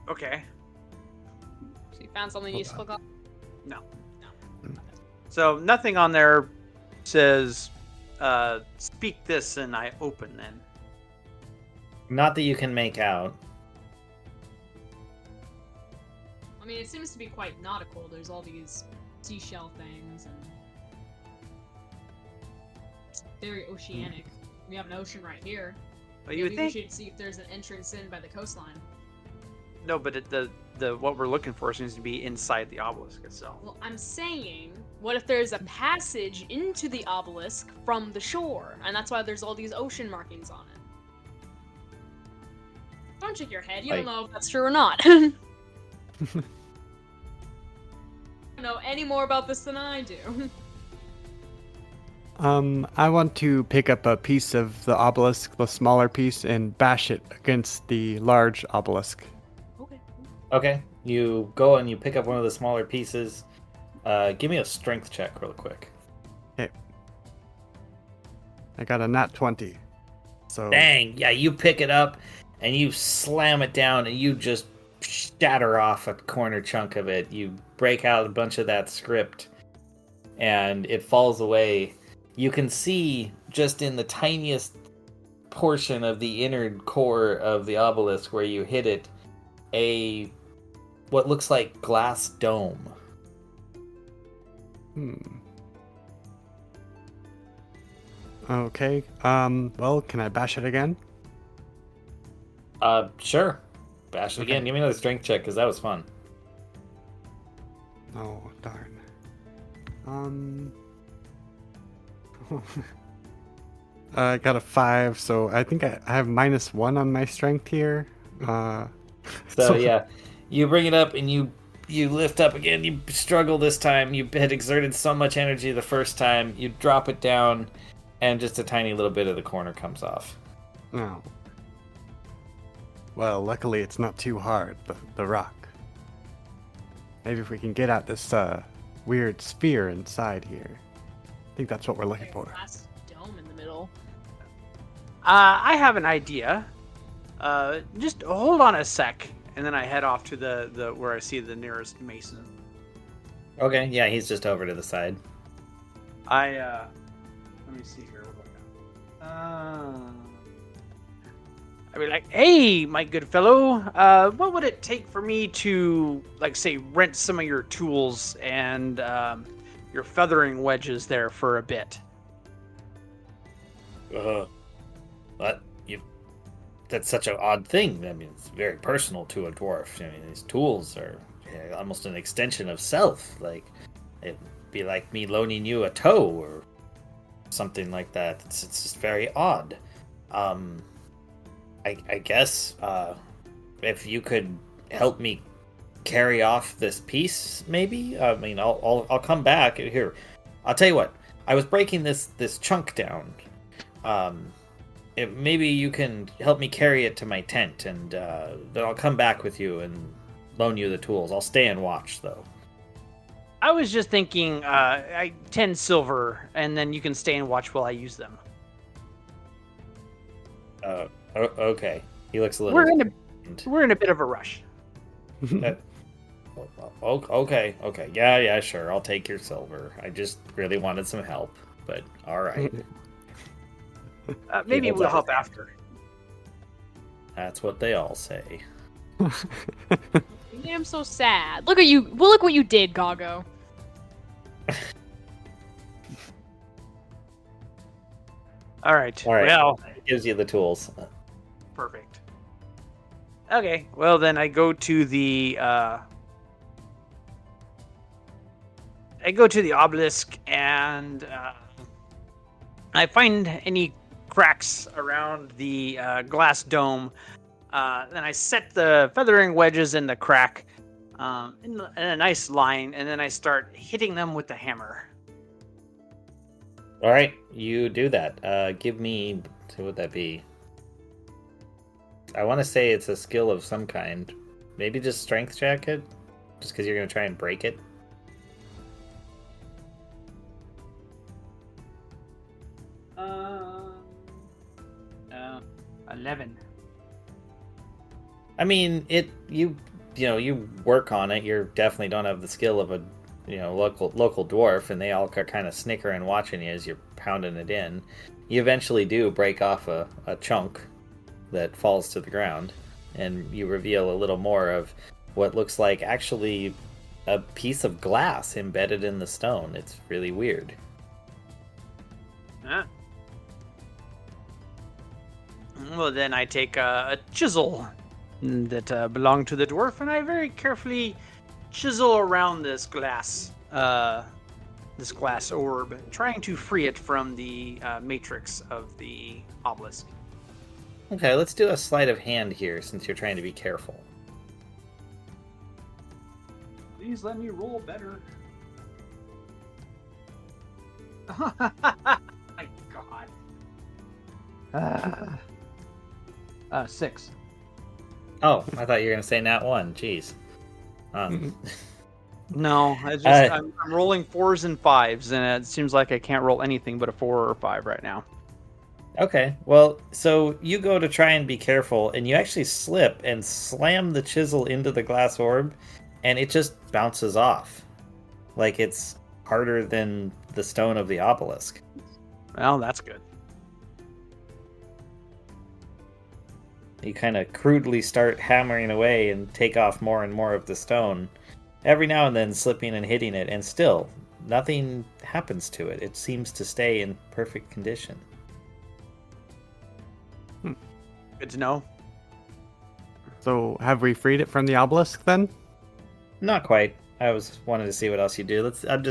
[SPEAKER 3] Okay.
[SPEAKER 2] So you found something useful?
[SPEAKER 3] No. So nothing on there says, speak this and I open then.
[SPEAKER 1] Not that you can make out.
[SPEAKER 2] I mean, it seems to be quite nautical. There's all these seashell things and very oceanic. We have an ocean right here.
[SPEAKER 3] But you would
[SPEAKER 2] Maybe
[SPEAKER 3] think
[SPEAKER 2] we should see if there's an entrance in by the coastline.
[SPEAKER 3] no, but the what we're looking for seems to be inside the obelisk itself.
[SPEAKER 2] Well, I'm saying, what if there's a passage into the obelisk from the shore, and that's why there's all these ocean markings on it? Don't shake your head. You don't know if that's true or not. You don't know any more about this than I do.
[SPEAKER 4] I want to pick up a piece of the obelisk, the smaller piece, and bash it against the large obelisk.
[SPEAKER 1] Okay, you go and you pick up one of the smaller pieces. Give me a strength check real quick.
[SPEAKER 4] Okay. I got a nat 20. So
[SPEAKER 1] Dang, yeah, you pick it up and you slam it down and you just shatter off a corner chunk of it. You break out a bunch of that script and it falls away. You can see just in the tiniest portion of the inner core of the obelisk where you hit it, what looks like glass dome.
[SPEAKER 4] Okay. Well, can I bash it again?
[SPEAKER 1] Sure. Bash it
[SPEAKER 4] Okay.
[SPEAKER 1] again. Give me another strength check because that was fun.
[SPEAKER 4] Oh, darn. I got a 5, so I think I have -1 on my strength here.
[SPEAKER 1] So yeah, you bring it up and you lift up again. You struggle this time. You had exerted so much energy the first time. You drop it down, and just a tiny little bit of the corner comes off.
[SPEAKER 4] Oh. Well, luckily it's not too hard, the rock. Maybe if we can get at this weird sphere inside here. I think that's what we're looking for.
[SPEAKER 2] Glass dome in the middle.
[SPEAKER 3] I have an idea. Just hold on a sec, and then I head off to the where I see the nearest mason.
[SPEAKER 1] Okay, yeah, he's just over to the side.
[SPEAKER 3] Let me see here. What do I got? I'd be like, hey, my good fellow, what would it take for me to, like, say, rent some of your tools and your feathering wedges there for a bit?
[SPEAKER 1] But that's such an odd thing. I mean, it's very personal to a dwarf. I mean, these tools are almost an extension of self. Like, it'd be like me loaning you a toe or something like that. It's just very odd. I guess if you could help me carry off this piece, maybe. I mean, I'll come back here. I'll tell you what. I was breaking this chunk down. Maybe you can help me carry it to my tent, and then I'll come back with you and loan you the tools. I'll stay and watch, though.
[SPEAKER 3] I was just thinking 10 silver, and then you can stay and watch while I use them.
[SPEAKER 1] Okay. He looks a little...
[SPEAKER 3] We're in a bit of a rush.
[SPEAKER 1] Okay. Yeah, sure. I'll take your silver. I just really wanted some help, but all right.
[SPEAKER 3] Maybe we'll help after.
[SPEAKER 1] That's what they all say.
[SPEAKER 2] I'm so sad. Look at you. Well, look what you did, Gago.
[SPEAKER 3] All right.
[SPEAKER 1] Well, it gives you the tools.
[SPEAKER 3] Perfect. Okay. Well, then I go to the obelisk, and I find any cracks around the glass dome. Then I set the feathering wedges in the crack in a nice line, and then I start hitting them with the hammer.
[SPEAKER 1] All right, you do that. Give me... What would that be? I want to say it's a skill of some kind. Maybe just strength check it? Just because you're going to try and break it?
[SPEAKER 3] 11.
[SPEAKER 1] I mean, you work on it. You definitely don't have the skill of a local dwarf, and they all are kind of snickering watching you as you're pounding it in. You eventually do break off a chunk that falls to the ground, and you reveal a little more of what looks like actually a piece of glass embedded in the stone. It's really weird.
[SPEAKER 3] Huh? Well, then I take a chisel that belonged to the dwarf, and I very carefully chisel around this glass orb, trying to free it from the matrix of the obelisk.
[SPEAKER 1] Okay, let's do a sleight of hand here, since you're trying to be careful.
[SPEAKER 3] Please let me roll better. My God. 6.
[SPEAKER 1] Oh, I thought you were going to say nat 1. Jeez.
[SPEAKER 3] No, I'm rolling 4s and 5s, and it seems like I can't roll anything but a 4 or 5 right now.
[SPEAKER 1] Okay, well, so you go to try and be careful, and you actually slip and slam the chisel into the glass orb, and it just bounces off. Like it's harder than the stone of the obelisk.
[SPEAKER 3] Well, that's good.
[SPEAKER 1] You kind of crudely start hammering away and take off more and more of the stone, every now and then slipping and hitting it, and still, nothing happens to it. It seems to stay in perfect condition.
[SPEAKER 3] Good to know.
[SPEAKER 4] So, have we freed it from the obelisk then?
[SPEAKER 1] Not quite. I wanted to see what else you do. At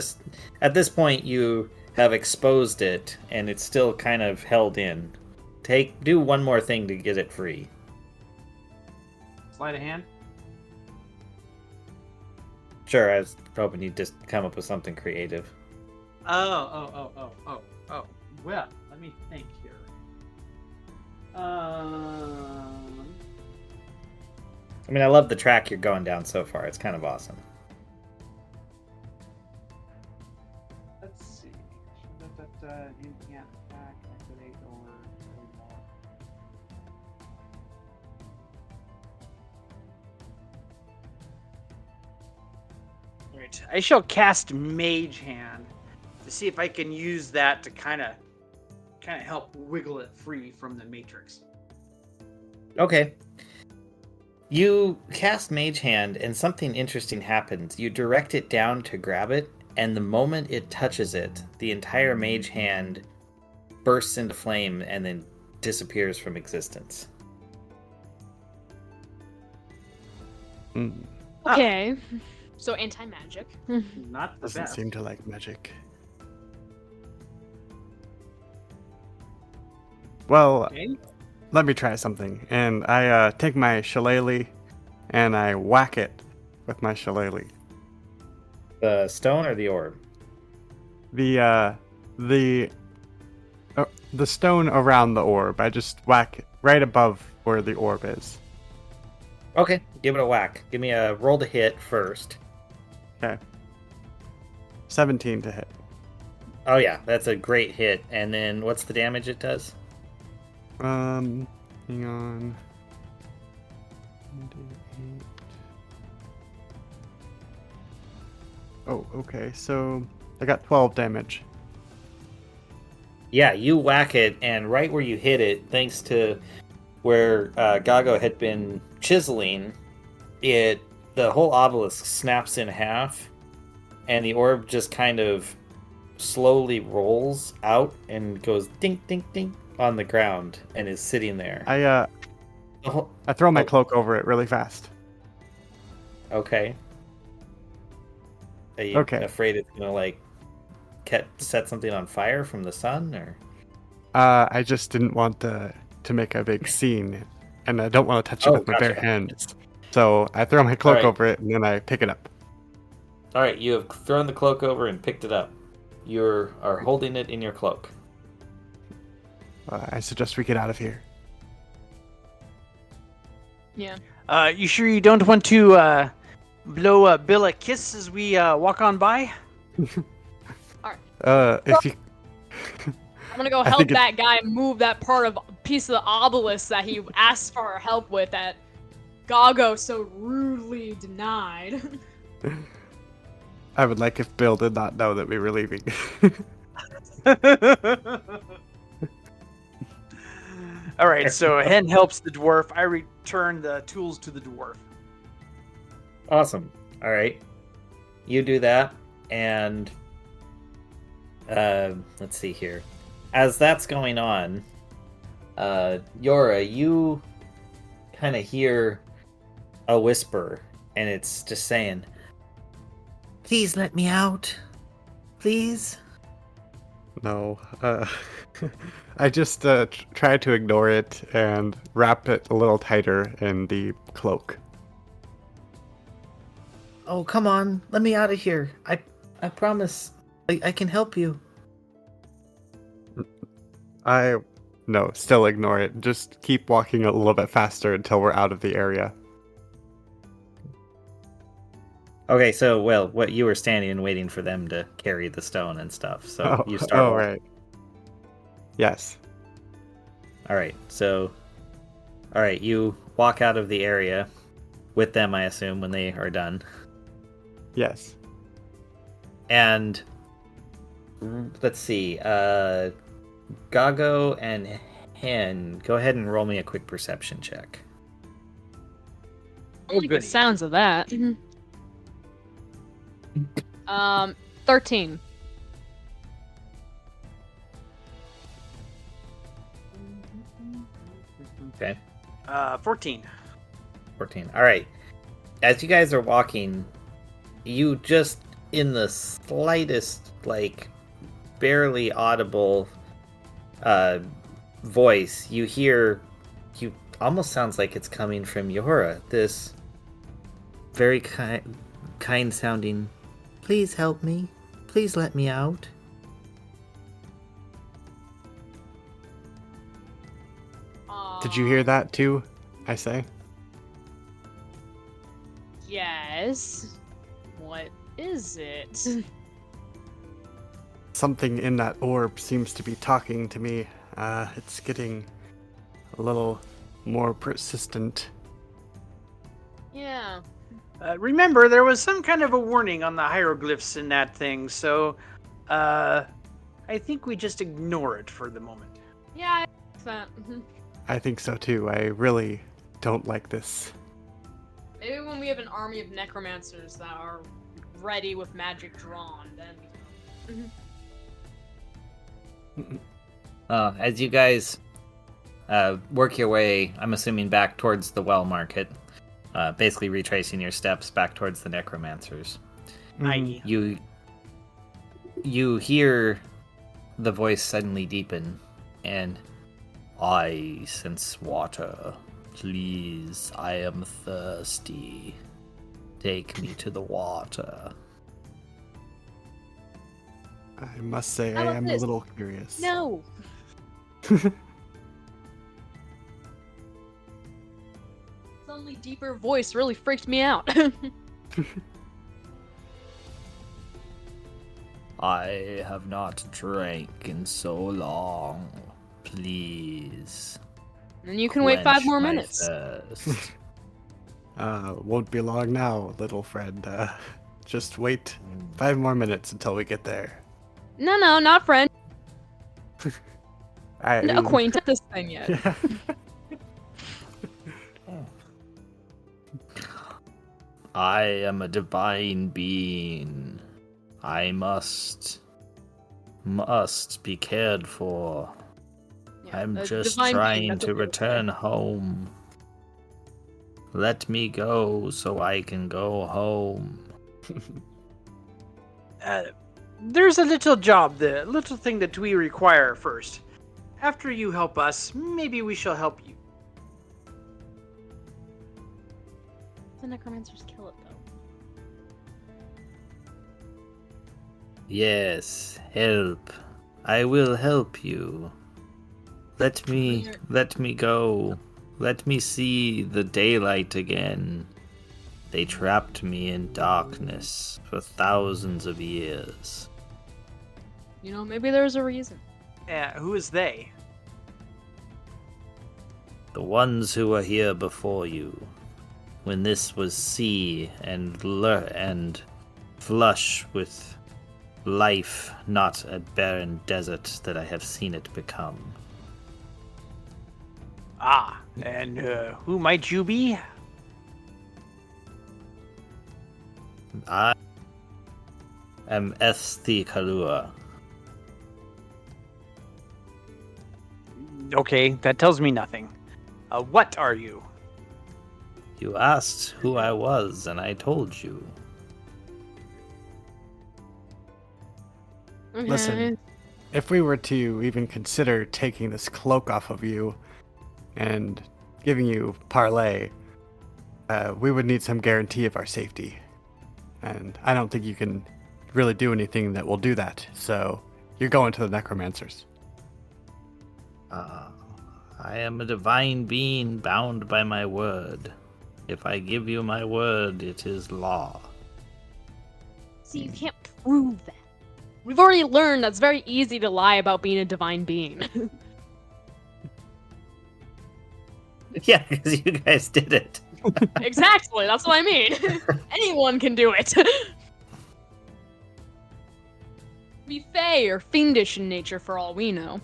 [SPEAKER 1] this point, you have exposed it, and it's still kind of held in. Do one more thing to get it free.
[SPEAKER 3] Sleight of hand?
[SPEAKER 1] Sure, I was hoping you'd just come up with something creative.
[SPEAKER 3] Oh. Well, let me think here.
[SPEAKER 1] I mean, I love the track you're going down so far. It's kind of awesome.
[SPEAKER 3] Let's see. You can't attack, activate, or more. Right. I shall cast Mage Hand to see if I can use that to kind of help wiggle it free from the matrix.
[SPEAKER 1] Okay. You cast Mage Hand, and something interesting happens. You direct it down to grab it, and the moment it touches it, the entire Mage Hand bursts into flame and then disappears from existence.
[SPEAKER 2] Okay. So anti-magic.
[SPEAKER 3] Not the
[SPEAKER 4] Doesn't
[SPEAKER 3] best.
[SPEAKER 4] seem to like magic. Well,
[SPEAKER 3] Okay.
[SPEAKER 4] let me try something. And I take my shillelagh and I whack it with my shillelagh.
[SPEAKER 1] The stone or the orb?
[SPEAKER 4] The stone around the orb. I just whack it right above where the orb is.
[SPEAKER 1] Okay, give it a whack. Give me a roll to hit first.
[SPEAKER 4] Okay. 17 to hit.
[SPEAKER 1] Oh yeah, that's a great hit. And then what's the damage it does?
[SPEAKER 4] Hang on. Oh, okay. So I got 12 damage.
[SPEAKER 1] Yeah, you whack it, and right where you hit it, thanks to where Gago had been chiseling, the whole obelisk snaps in half, and the orb just kind of slowly rolls out and goes dink, dink, dink on the ground and is sitting there.
[SPEAKER 4] I throw my cloak over it really fast.
[SPEAKER 1] Okay. Are you afraid it's gonna like set something on fire from the sun, or?
[SPEAKER 4] I just didn't want to make a big scene, and I don't want to touch it with my bare hands. So I throw my cloak over it, and then I pick it up.
[SPEAKER 1] All right, you have thrown the cloak over and picked it up. You are holding it in your cloak.
[SPEAKER 4] I suggest we get out of here.
[SPEAKER 2] Yeah.
[SPEAKER 3] You sure you don't want to blow Bill a kiss as we walk on by?
[SPEAKER 4] If you...
[SPEAKER 2] I'm gonna go help that guy move that piece of the obelisk that he asked for our help with that Gago so rudely denied.
[SPEAKER 4] I would like if Bill did not know that we were leaving.
[SPEAKER 3] All right, so Hen helps the dwarf. I return the tools to the dwarf.
[SPEAKER 1] Awesome. All right. You do that, and let's see here. As that's going on, Yora, you kind of hear a whisper, and it's just saying, "Please let me out. Please."
[SPEAKER 4] No. I just try to ignore it and wrap it a little tighter in the cloak.
[SPEAKER 1] Oh, come on. Let me out of here. I promise I can help you.
[SPEAKER 4] No, still ignore it. Just keep walking a little bit faster until we're out of the area.
[SPEAKER 1] Okay, so, well, what you were standing and waiting for them to carry the stone and stuff, so you start walking.
[SPEAKER 4] Right. Yes.
[SPEAKER 1] Alright, so... Alright, you walk out of the area with them, I assume, when they are done.
[SPEAKER 4] Yes.
[SPEAKER 1] And... let's see, Gago and Hen, go ahead and roll me a quick perception check.
[SPEAKER 2] I like the sounds of that. 13.
[SPEAKER 1] Okay.
[SPEAKER 3] 14.
[SPEAKER 1] 14. All right. As you guys are walking, you just, in the slightest, like, barely audible voice, you hear, you almost sounds like it's coming from Yora, this very kind sounding, "Please help me. Please let me out."
[SPEAKER 4] Did you hear that too? I say.
[SPEAKER 2] Yes. What is it?
[SPEAKER 4] Something in that orb seems to be talking to me. It's getting a little more persistent.
[SPEAKER 2] Yeah.
[SPEAKER 3] Remember, there was some kind of a warning on the hieroglyphs in that thing, so I think we just ignore it for the moment.
[SPEAKER 2] Yeah, I think that.
[SPEAKER 4] I think so too. I really don't like this.
[SPEAKER 2] Maybe when we have an army of necromancers that are ready with magic drawn, then.
[SPEAKER 1] As you guys work your way, I'm assuming back towards the well market, basically retracing your steps back towards the necromancers. You hear the voice suddenly deepen, and "I sense water. Please, I am thirsty. Take me to the water.
[SPEAKER 4] I must say,
[SPEAKER 2] How
[SPEAKER 4] I
[SPEAKER 2] about
[SPEAKER 4] am a
[SPEAKER 2] this?
[SPEAKER 4] little curious.
[SPEAKER 2] No. Suddenly deeper voice really freaked me out.
[SPEAKER 1] I have not drank in so long. Please.
[SPEAKER 2] And you can wait 5
[SPEAKER 1] quench
[SPEAKER 2] more
[SPEAKER 1] my
[SPEAKER 2] minutes.
[SPEAKER 1] thirst.
[SPEAKER 4] Won't be long now, little friend. Just wait 5 more minutes until we get there.
[SPEAKER 2] No, not friend.
[SPEAKER 4] I mean,
[SPEAKER 2] Acquaintance this thing yet.
[SPEAKER 4] Yeah.
[SPEAKER 1] I am a divine being. I must be cared for.
[SPEAKER 2] Yeah,
[SPEAKER 1] I'm
[SPEAKER 2] a
[SPEAKER 1] just
[SPEAKER 2] divine being,
[SPEAKER 1] trying
[SPEAKER 2] that's
[SPEAKER 1] to
[SPEAKER 2] what we would say.
[SPEAKER 1] return home. Let me go so I can go home.
[SPEAKER 3] There's a little job, the little thing that we require first. After you help us, maybe we shall help you.
[SPEAKER 2] The necromancers kill it though.
[SPEAKER 1] Yes, help. I will help you. Let me go. Let me see the daylight again. They trapped me in darkness for thousands of years.
[SPEAKER 2] You know, maybe there's a reason.
[SPEAKER 3] Who is they?
[SPEAKER 1] The ones who were here before you, when this was sea and flush with life, not a barren desert that I have seen it become.
[SPEAKER 3] Ah, and who might you be?
[SPEAKER 1] I am Esthi Kalua.
[SPEAKER 3] Okay, that tells me nothing. What are you?
[SPEAKER 1] You asked who I was, and I told you.
[SPEAKER 2] Okay.
[SPEAKER 4] Listen, if we were to even consider taking this cloak off of you and giving you parlay, we would need some guarantee of our safety. And I don't think you can really do anything that will do that. So you're going to the necromancers.
[SPEAKER 1] I am a divine being bound by my word. If I give you my word, it is law.
[SPEAKER 2] See, you can't prove that. We've already learned that's very easy to lie about being a divine being.
[SPEAKER 1] Yeah, because you guys did it.
[SPEAKER 2] Exactly, that's what I mean. Anyone can do it. Be fey or fiendish in nature for all we know.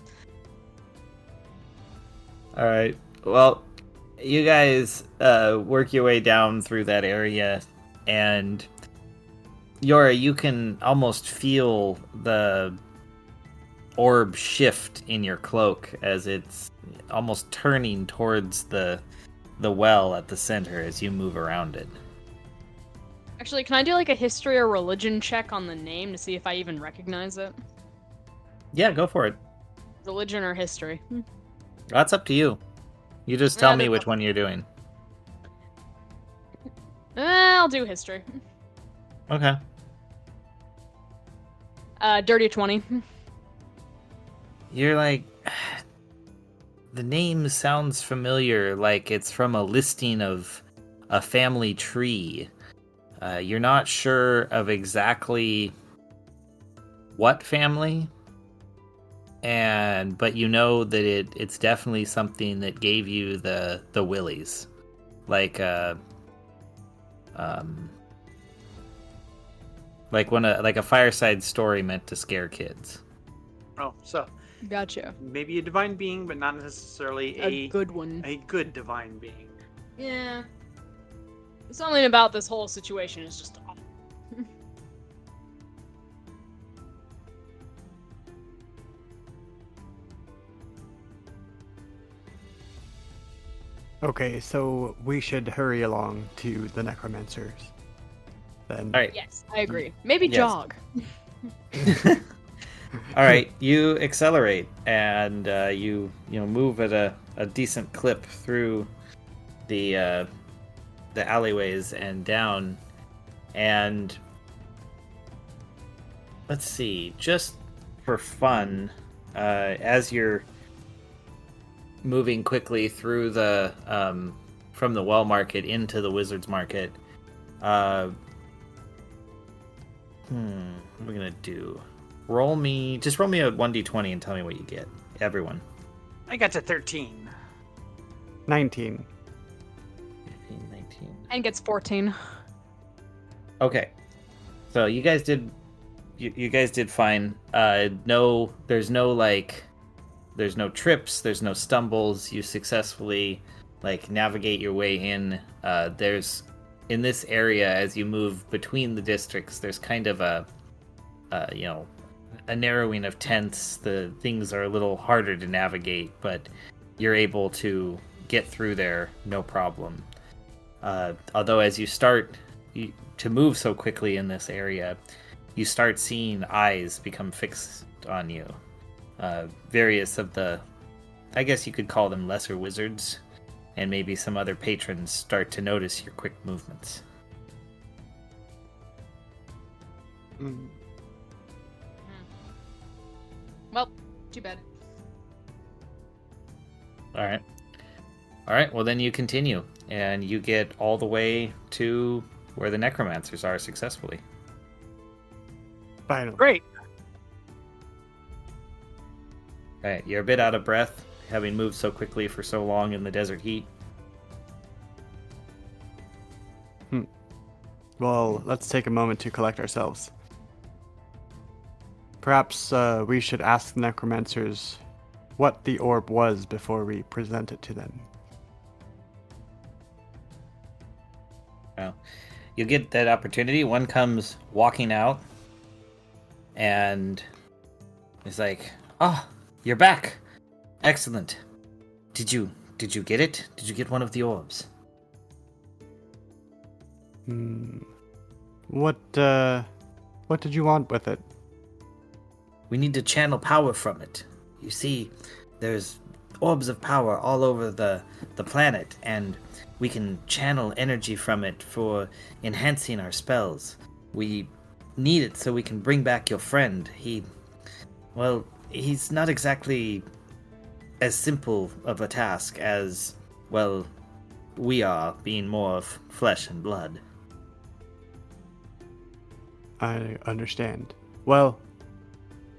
[SPEAKER 1] All right. Well, you guys work your way down through that area, and Yora, you can almost feel the orb shift in your cloak as it's almost turning towards the well at the center as you move around it.
[SPEAKER 2] Actually, can I do like a history or religion check on the name to see if I even recognize it?
[SPEAKER 1] Yeah, go for it.
[SPEAKER 2] Religion or history?
[SPEAKER 1] That's up to you. You just tell
[SPEAKER 2] Yeah,
[SPEAKER 1] me
[SPEAKER 2] they're
[SPEAKER 1] which
[SPEAKER 2] both-
[SPEAKER 1] one you're doing.
[SPEAKER 2] I'll do history.
[SPEAKER 1] Okay.
[SPEAKER 2] Dirty 20.
[SPEAKER 1] You're like, the name sounds familiar, like it's from a listing of a family tree. You're not sure of exactly what family, but you know that it's definitely something that gave you the willies, like a fireside story meant to scare kids.
[SPEAKER 3] Oh, so
[SPEAKER 2] Gotcha.
[SPEAKER 3] maybe a divine being, but not necessarily
[SPEAKER 2] A good one.
[SPEAKER 3] a good divine being.
[SPEAKER 2] Yeah. Something about this whole situation is just off.
[SPEAKER 4] Okay, so we should hurry along to the necromancers. Then.
[SPEAKER 1] All right.
[SPEAKER 2] Yes, I agree. Maybe
[SPEAKER 1] Yes.
[SPEAKER 2] jog.
[SPEAKER 1] All right, you accelerate and you move at a decent clip through the alleyways and down, and let's see, just for fun, as you're moving quickly through the from the well market into the wizard's market, what am I gonna do? Roll me a 1d20 and tell me what you get, everyone.
[SPEAKER 3] I got to 13.
[SPEAKER 4] 19.
[SPEAKER 1] 15, 19.
[SPEAKER 2] And gets 14.
[SPEAKER 1] Okay, so you guys did fine. There's no trips, there's no stumbles. You successfully navigate your way in. There's in this area, as you move between the districts, there's kind of a narrowing of tents. The things are a little harder to navigate, but you're able to get through there no problem. Although as you start to move so quickly in this area, you start seeing eyes become fixed on you. Various of the, I guess you could call them lesser wizards, and maybe some other patrons start to notice your quick movements.
[SPEAKER 4] Mm.
[SPEAKER 2] Well, too bad.
[SPEAKER 1] All right. Well, then you continue, and you get all the way to where the necromancers are successfully.
[SPEAKER 4] Finally.
[SPEAKER 3] Great.
[SPEAKER 1] All right, you're a bit out of breath, having moved so quickly for so long in the desert heat.
[SPEAKER 4] Well, let's take a moment to collect ourselves. Perhaps we should ask the necromancers what the orb was before we present it to them.
[SPEAKER 1] Well, you get that opportunity. One comes walking out, and is like, "Oh, you're back! Excellent. Did you get it? Did you get one of the orbs?"
[SPEAKER 4] What did you want with it?
[SPEAKER 1] We need to channel power from it. You see, there's orbs of power all over the planet, and we can channel energy from it for enhancing our spells. We need it so we can bring back your friend. He's not exactly as simple of a task as, well, we are, being more of flesh and blood.
[SPEAKER 4] I understand. Well,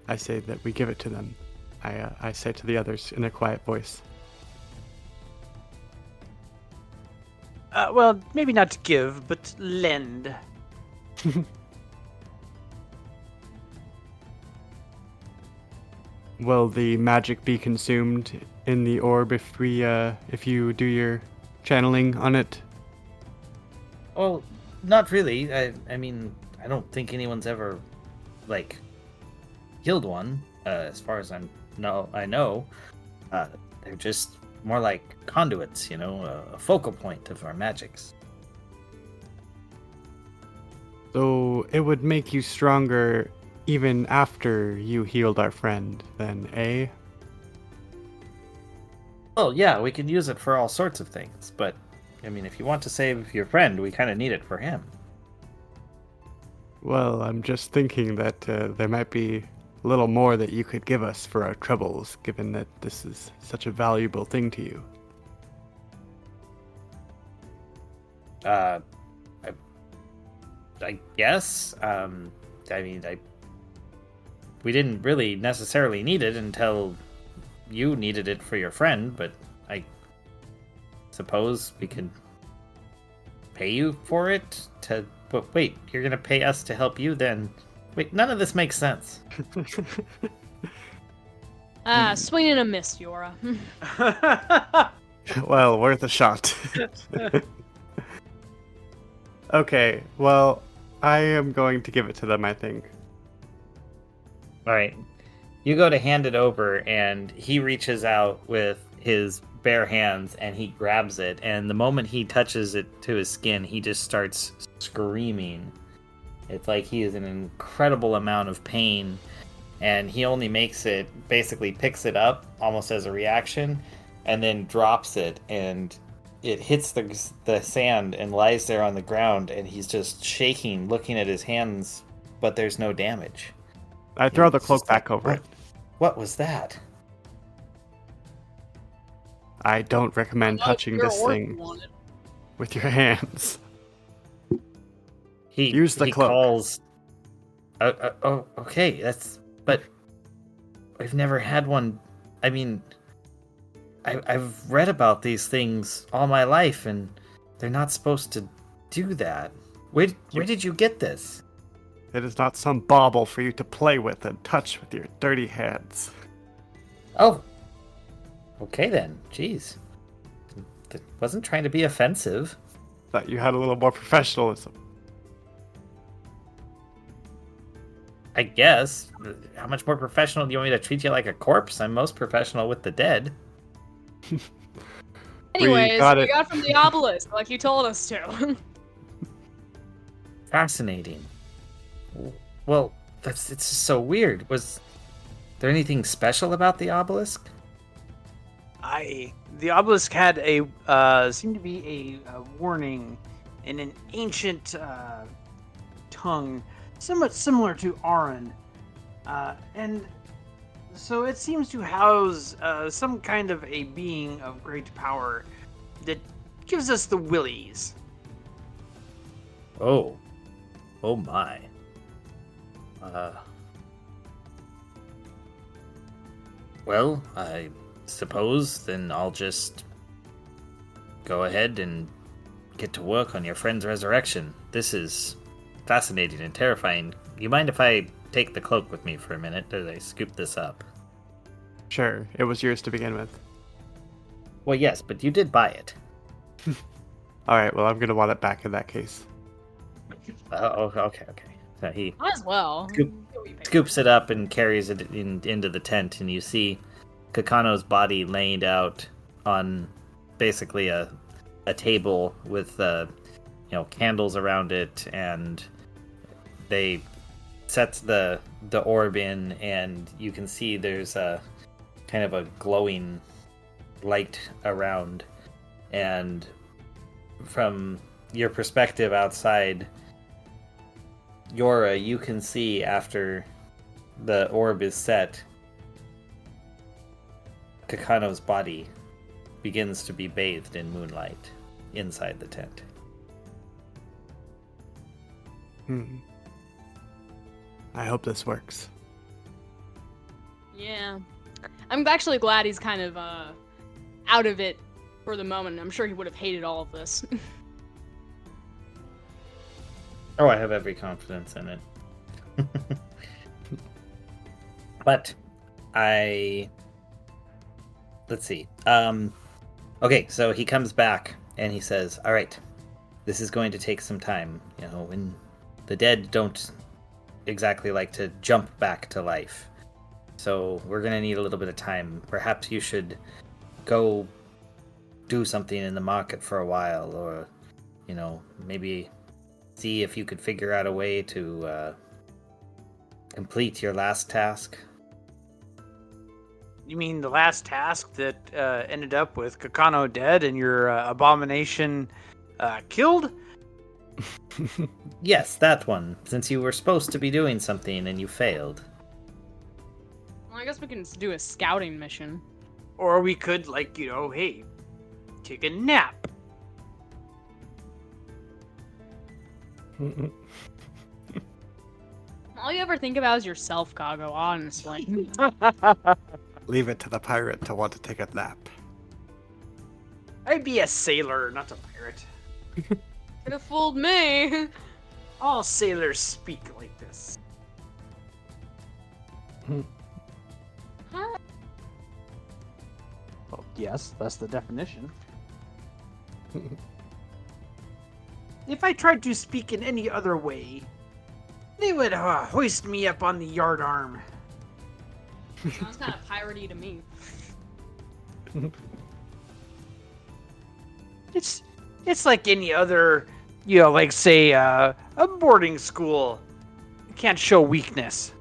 [SPEAKER 4] I say that we give it to them. I say to the others in a quiet voice.
[SPEAKER 3] Well, maybe not give, but lend.
[SPEAKER 4] Will the magic be consumed in the orb if you do your channeling on it?
[SPEAKER 1] Well, not really. I mean, I don't think anyone's ever, killed one, as far as I know. They're just more like conduits, a focal point of our magics.
[SPEAKER 4] So it would make you stronger even after you healed our friend, then, eh?
[SPEAKER 1] Well, yeah, we can use it for all sorts of things, but, I mean, if you want to save your friend, we kind of need it for him.
[SPEAKER 4] Well, I'm just thinking that there might be a little more that you could give us for our troubles, given that this is such a valuable thing to you.
[SPEAKER 1] I guess. We didn't really necessarily need it until you needed it for your friend, but I suppose we could pay you for it to... But wait, you're gonna pay us to help you then? Wait, none of this makes sense.
[SPEAKER 2] Swing and a miss, Yora.
[SPEAKER 4] Well, worth a shot. Okay, well, I am going to give it to them, I think.
[SPEAKER 1] Alright. You go to hand it over, and he reaches out with his bare hands, and he grabs it, and the moment he touches it to his skin, he just starts screaming. It's like he is in an incredible amount of pain, and he only basically picks it up, almost as a reaction, and then drops it, and it hits the sand and lies there on the ground, and he's just shaking, looking at his hands, but there's no damage.
[SPEAKER 4] I throw the
[SPEAKER 1] It's
[SPEAKER 4] cloak
[SPEAKER 1] just
[SPEAKER 4] back
[SPEAKER 1] like,
[SPEAKER 4] over it.
[SPEAKER 1] What was that?
[SPEAKER 4] I don't recommend
[SPEAKER 2] Oh,
[SPEAKER 4] touching
[SPEAKER 2] your
[SPEAKER 4] this
[SPEAKER 2] orc
[SPEAKER 4] thing
[SPEAKER 2] wanted-
[SPEAKER 4] with your hands.
[SPEAKER 1] He
[SPEAKER 4] Use the
[SPEAKER 1] he
[SPEAKER 4] cloak.
[SPEAKER 1] calls. Oh, okay. But I've never had one. I mean, I've read about these things all my life, and they're not supposed to do that. Where did you get this?
[SPEAKER 4] It is not some bauble for you to play with and touch with your dirty hands.
[SPEAKER 1] Oh, okay then. Jeez, that wasn't trying to be offensive.
[SPEAKER 4] Thought you had a little more professionalism.
[SPEAKER 1] I guess. How much more professional do you want me to treat you like a corpse? I'm most professional with the dead.
[SPEAKER 2] Anyways,
[SPEAKER 4] got
[SPEAKER 2] we
[SPEAKER 4] it.
[SPEAKER 2] got from the obelisk, like you told us to.
[SPEAKER 1] Fascinating. Well, it's just so weird. Was there anything special about the obelisk?
[SPEAKER 3] The obelisk had seemed to be a warning in an ancient tongue, somewhat similar to Aran, and so it seems to house some kind of a being of great power that gives us the willies.
[SPEAKER 1] Oh my. Well, I suppose then I'll just go ahead and get to work on your friend's resurrection. This is fascinating and terrifying. You mind if I take the cloak with me for a minute as I scoop this up?
[SPEAKER 4] Sure, it was yours to begin with.
[SPEAKER 1] Well, yes, but you did buy it.
[SPEAKER 4] Alright, well, I'm gonna want it back in that case.
[SPEAKER 1] Oh, okay. So he
[SPEAKER 2] Might as well.
[SPEAKER 1] Scoop- scoops it up and carries it into the tent, and you see Kakano's body laid out on basically a table with candles around it, and they set the orb in, and you can see there's a kind of a glowing light around, and from your perspective outside, Yora, you can see after the orb is set, Kakano's body begins to be bathed in moonlight inside the tent.
[SPEAKER 4] I hope this works.
[SPEAKER 2] Yeah. I'm actually glad he's kind of out of it for the moment. I'm sure he would have hated all of this.
[SPEAKER 1] Oh, I have every confidence in it. But let's see. Okay, so he comes back and he says, "All right, this is going to take some time. You know, when the dead don't exactly like to jump back to life. So we're going to need a little bit of time. Perhaps you should go do something in the market for a while, or, maybe see if you could figure out a way to complete your last task."
[SPEAKER 3] You mean the last task that ended up with Kakano dead and your abomination killed?
[SPEAKER 1] Yes, that one, since you were supposed to be doing something and you failed.
[SPEAKER 2] Well, I guess we can do a scouting mission.
[SPEAKER 3] Or we could, hey, take a nap.
[SPEAKER 2] All you ever think about is yourself, Kago, honestly.
[SPEAKER 4] Leave it to the pirate to want to take a nap.
[SPEAKER 3] I'd be a sailor, not a pirate.
[SPEAKER 2] Could have fooled me.
[SPEAKER 3] All sailors speak like this.
[SPEAKER 2] Huh?
[SPEAKER 3] Well, yes, that's the definition. If I tried to speak in any other way, they would hoist me up on the yardarm.
[SPEAKER 2] Sounds kind of piratey to me.
[SPEAKER 3] It's like any other, say a boarding school. You can't show weakness.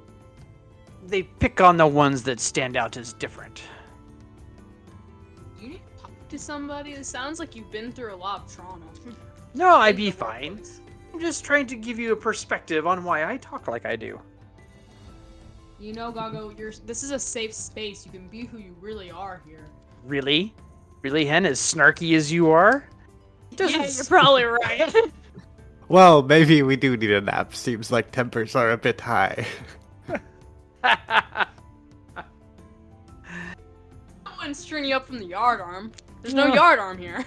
[SPEAKER 3] They pick on the ones that stand out as different.
[SPEAKER 2] You need to somebody? It sounds like you've been through a lot of trauma.
[SPEAKER 3] No, I'd be
[SPEAKER 2] In the
[SPEAKER 3] fine.
[SPEAKER 2] workplace.
[SPEAKER 3] I'm just trying to give you a perspective on why I talk like I do.
[SPEAKER 2] You know, Gago, this is a safe space. You can be who you really are here.
[SPEAKER 3] Really? Really, Hen? As snarky as you are?
[SPEAKER 2] Yeah, you're probably right.
[SPEAKER 4] Well, maybe we do need a nap. Seems like tempers are a bit high.
[SPEAKER 2] Someone string you up from the yard arm. There's no yard arm here.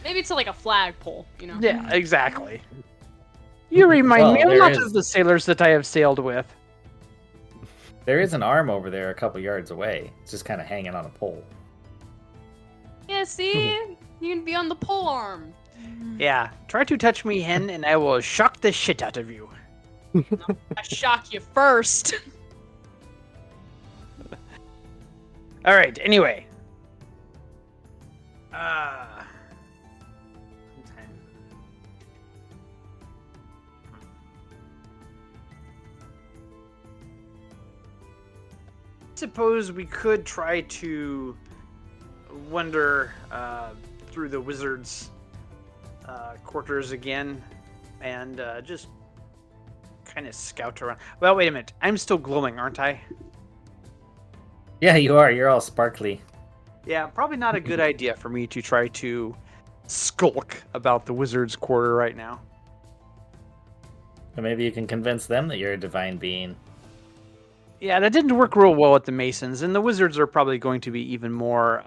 [SPEAKER 2] Maybe it's like a flagpole, you know?
[SPEAKER 3] Yeah, exactly. You remind me a
[SPEAKER 1] there
[SPEAKER 3] lot
[SPEAKER 1] is-
[SPEAKER 3] of the sailors that I have sailed with.
[SPEAKER 1] There is an arm over there a couple yards away. It's just kind of hanging on a pole.
[SPEAKER 2] Yeah, see? You can be on the pole arm.
[SPEAKER 3] Yeah, try to touch me, Hen, and I will shock the shit out of you.
[SPEAKER 2] I shock you first.
[SPEAKER 3] All right. Anyway. Suppose we could try to wander through the wizard's quarters again and just kind of scout around. Well, wait a minute. I'm still glowing, aren't I?
[SPEAKER 1] Yeah, you are. You're all sparkly.
[SPEAKER 3] Yeah, probably not a good idea for me to try to skulk about the wizard's quarter right now.
[SPEAKER 1] Or maybe you can convince them that you're a divine being.
[SPEAKER 3] Yeah, that didn't work real well with the Masons, and the wizards are probably going to be even more,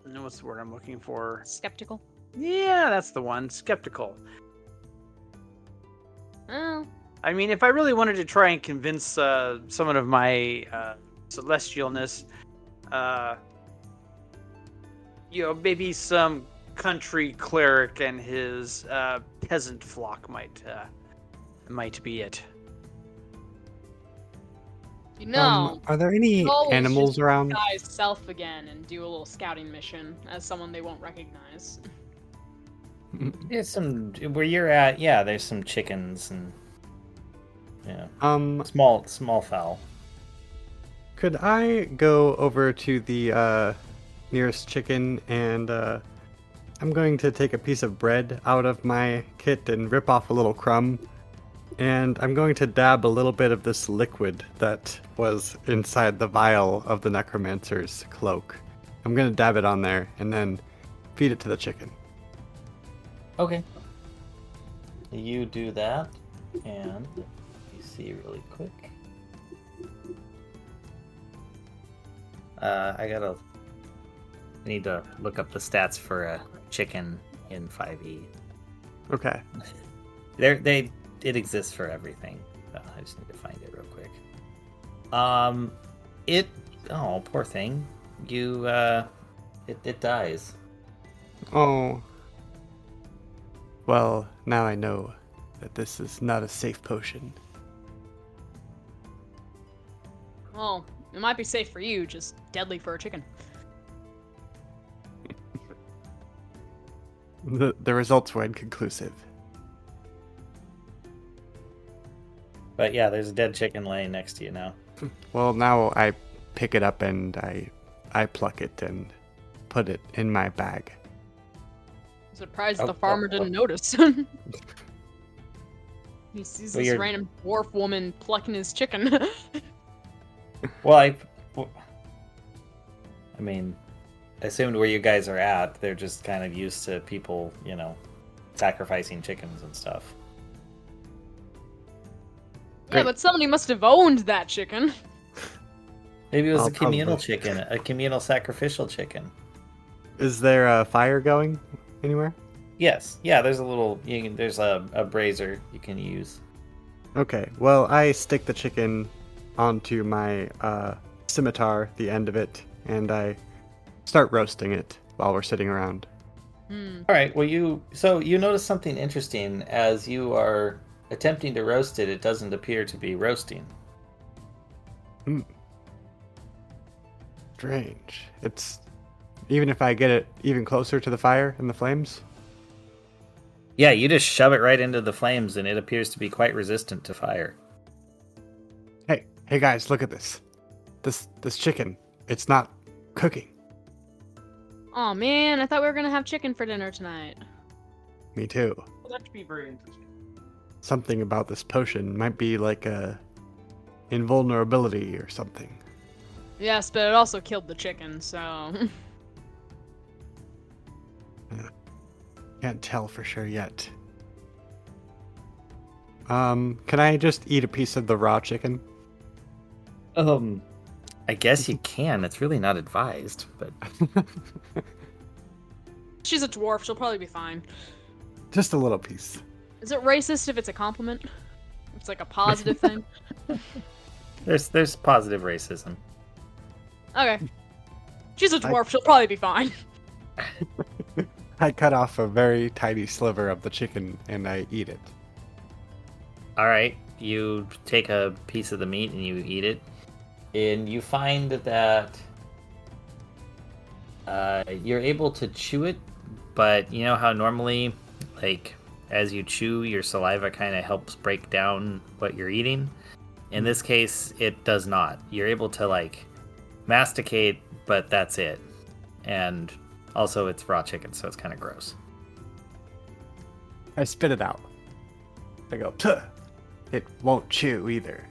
[SPEAKER 3] what's the word I'm looking for?
[SPEAKER 2] Skeptical?
[SPEAKER 3] Yeah, that's the one. Skeptical.
[SPEAKER 2] Oh.
[SPEAKER 3] I mean, if I really wanted to try and convince someone of my celestialness, maybe some country cleric and his peasant flock might be it.
[SPEAKER 2] You know,
[SPEAKER 4] Are there any
[SPEAKER 2] you always
[SPEAKER 4] animals
[SPEAKER 2] just
[SPEAKER 4] around?
[SPEAKER 2] disguise self again and do a little scouting mission as someone they won't recognize.
[SPEAKER 1] There's some where you're at. Yeah, there's some chickens and small fowl.
[SPEAKER 4] Could I go over to the nearest chicken and I'm going to take a piece of bread out of my kit and rip off a little crumb, and I'm going to dab a little bit of this liquid that was inside the vial of the necromancer's cloak. I'm going to dab it on there and then feed it to the chicken.
[SPEAKER 1] Okay. You do that, and you see really quick. I need to look up the stats for a chicken in 5e.
[SPEAKER 4] Okay.
[SPEAKER 1] It exists for everything. I just need to find it real quick. Oh, poor thing. It dies.
[SPEAKER 4] Oh. Well, now I know that this is not a safe potion.
[SPEAKER 2] Well, it might be safe for you, just deadly for a chicken.
[SPEAKER 4] The results were inconclusive.
[SPEAKER 1] But yeah, there's a dead chicken laying next to you now.
[SPEAKER 4] Well, now I pick it up and I pluck it and put it in my bag.
[SPEAKER 2] I'm surprised
[SPEAKER 1] Oh,
[SPEAKER 2] the farmer
[SPEAKER 1] oh,
[SPEAKER 2] didn't
[SPEAKER 1] oh.
[SPEAKER 2] notice. He sees
[SPEAKER 1] Well,
[SPEAKER 2] this
[SPEAKER 1] you're-
[SPEAKER 2] random dwarf woman plucking his chicken.
[SPEAKER 1] Well, I mean, I assumed where you guys are at, they're just kind of used to people, sacrificing chickens and stuff.
[SPEAKER 2] Yeah, but somebody must have owned that chicken.
[SPEAKER 1] Maybe it was
[SPEAKER 4] I'll
[SPEAKER 1] a communal
[SPEAKER 4] probably-
[SPEAKER 1] chicken, a communal sacrificial chicken.
[SPEAKER 4] Is there a fire going anywhere?
[SPEAKER 1] Yes, yeah. There's there's a brazier you can use.
[SPEAKER 4] Okay, well, I stick the chicken onto my scimitar, the end of it, and I start roasting it while we're sitting around.
[SPEAKER 1] All right. Well, you notice something interesting as you are attempting to roast it. It doesn't appear to be roasting.
[SPEAKER 4] Strange. It's even if I get it even closer to the fire and the flames.
[SPEAKER 1] Yeah, you just shove it right into the flames, and it appears to be quite resistant to fire.
[SPEAKER 4] Hey guys, look at this. This chicken. it's not cooking.
[SPEAKER 2] Oh man, I thought we were gonna have chicken for dinner tonight.
[SPEAKER 4] Me too.
[SPEAKER 3] Well, that should be very interesting.
[SPEAKER 4] Something about this potion might be like a invulnerability or something.
[SPEAKER 2] Yes, but it also killed the chicken, so.
[SPEAKER 4] Can't tell for sure yet. Can I just eat a piece of the raw chicken?
[SPEAKER 1] I guess you can. It's really not advised, but
[SPEAKER 2] She's a dwarf, she'll probably be fine.
[SPEAKER 4] Just a little piece.
[SPEAKER 2] Is it racist if it's a compliment? It's like a positive thing?
[SPEAKER 1] there's positive racism.
[SPEAKER 2] Okay. She's a dwarf, she'll probably be fine.
[SPEAKER 4] I cut off a very tiny sliver of the chicken and I eat it.
[SPEAKER 1] All right, you take a piece of the meat and you eat it, and you find that you're able to chew it, but you know how normally, like, as you chew, your saliva kind of helps break down what you're eating? In this case, it does not. You're able to, like, masticate, but that's it. And also, it's raw chicken, so it's kind of gross.
[SPEAKER 4] I spit it out. I go, "Tuh." It won't chew either.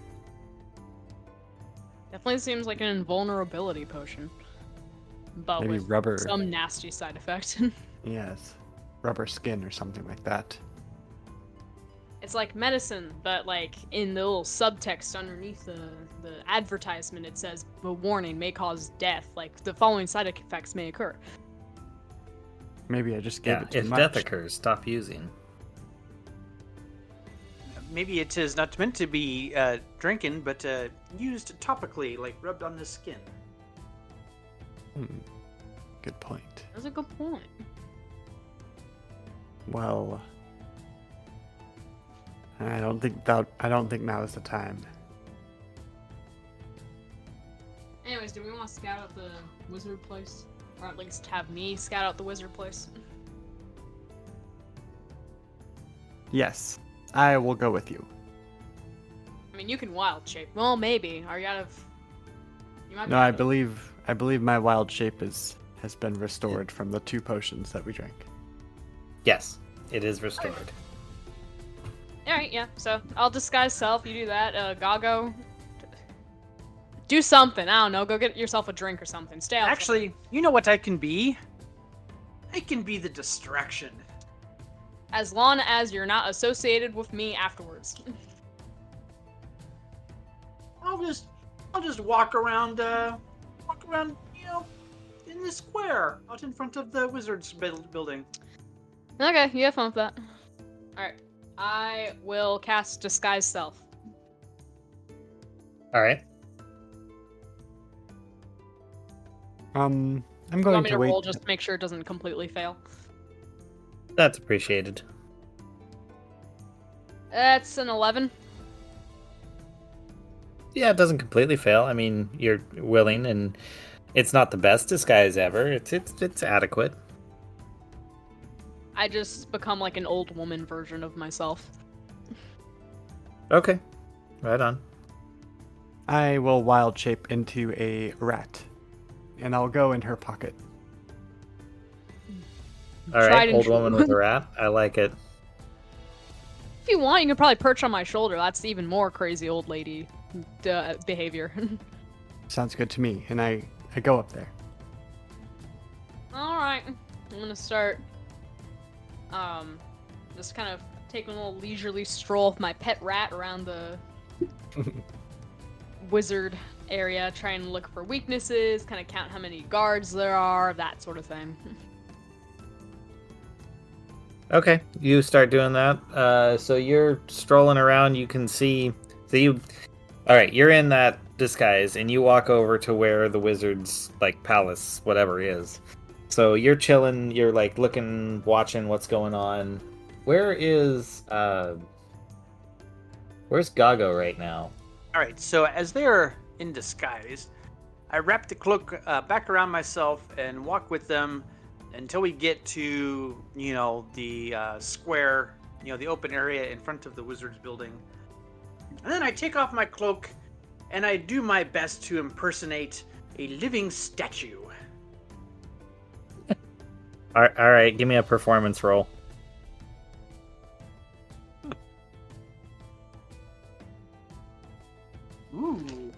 [SPEAKER 2] Definitely seems like an invulnerability potion. But
[SPEAKER 4] Maybe
[SPEAKER 2] with
[SPEAKER 4] rubber.
[SPEAKER 2] some nasty side effect.
[SPEAKER 4] Yes. Rubber skin or something like that.
[SPEAKER 2] It's like medicine, but like in the little subtext underneath the advertisement, it says the warning may cause death. Like the following side effects may occur.
[SPEAKER 4] Maybe I just gave
[SPEAKER 1] Yeah,
[SPEAKER 4] it too
[SPEAKER 1] if
[SPEAKER 4] much.
[SPEAKER 1] death occurs, stop using.
[SPEAKER 3] Maybe it is not meant to be drinking, but used topically, like rubbed on the skin.
[SPEAKER 4] Good point.
[SPEAKER 2] That's a good point.
[SPEAKER 4] Well, I don't think now is the time.
[SPEAKER 2] Anyways, do we want to scout out the wizard place? Or at least have me scout out the wizard place?
[SPEAKER 4] Yes, I will go with you.
[SPEAKER 2] I mean, you can wild shape. Well, maybe. Are you out of... You might be
[SPEAKER 4] No,
[SPEAKER 2] out
[SPEAKER 4] I
[SPEAKER 2] of-
[SPEAKER 4] believe my wild shape has been restored from the 2 potions that we drank.
[SPEAKER 1] Yes, it is restored.
[SPEAKER 2] Alright, yeah. So, I'll disguise self. You do that. Gago... Do something. I don't know. Go get yourself a drink or something. Stay out.
[SPEAKER 3] Actually, you know what I can be? I can be the distraction.
[SPEAKER 2] As long as you're not associated with me afterwards.
[SPEAKER 3] I'll just walk around, you know, in the square out in front of the wizard's building.
[SPEAKER 2] Okay, you have fun with that. Alright. I will cast Disguise Self.
[SPEAKER 1] All right.
[SPEAKER 4] I'm
[SPEAKER 2] You
[SPEAKER 4] going
[SPEAKER 2] want me
[SPEAKER 4] to
[SPEAKER 2] to
[SPEAKER 4] wait.
[SPEAKER 2] roll just to make sure it doesn't completely fail?
[SPEAKER 1] That's appreciated.
[SPEAKER 2] That's an 11.
[SPEAKER 1] Yeah, it doesn't completely fail. I mean, you're willing, and it's not the best disguise ever. It's adequate.
[SPEAKER 2] I just become like an old woman version of myself.
[SPEAKER 1] Okay, right on.
[SPEAKER 4] I will wild shape into a rat, and I'll go in her pocket.
[SPEAKER 1] All
[SPEAKER 2] Tried
[SPEAKER 1] right,
[SPEAKER 2] and
[SPEAKER 1] old
[SPEAKER 2] true.
[SPEAKER 1] woman with a rat. I like it.
[SPEAKER 2] If you want, you can probably perch on my shoulder. That's even more crazy old lady behavior.
[SPEAKER 4] Sounds good to me, and I go up there.
[SPEAKER 2] Alright. I'm gonna start just kind of taking a little leisurely stroll with my pet rat around the wizard area, trying to look for weaknesses, kind of count how many guards there are, that sort of thing.
[SPEAKER 1] Okay, you start doing that. So you're strolling around. You can see. All right, you're in that disguise, and you walk over to where the wizard's like palace, whatever is. So you're chilling. You're like looking, watching what's going on. Where's Gago right now?
[SPEAKER 3] All right, so as they're in disguise, I wrap the cloak back around myself and walk with them until we get to, you know, the square, you know, the open area in front of the wizard's building. And then I take off my cloak and I do my best to impersonate a living statue.
[SPEAKER 1] All right, give me a performance roll.
[SPEAKER 3] Ooh.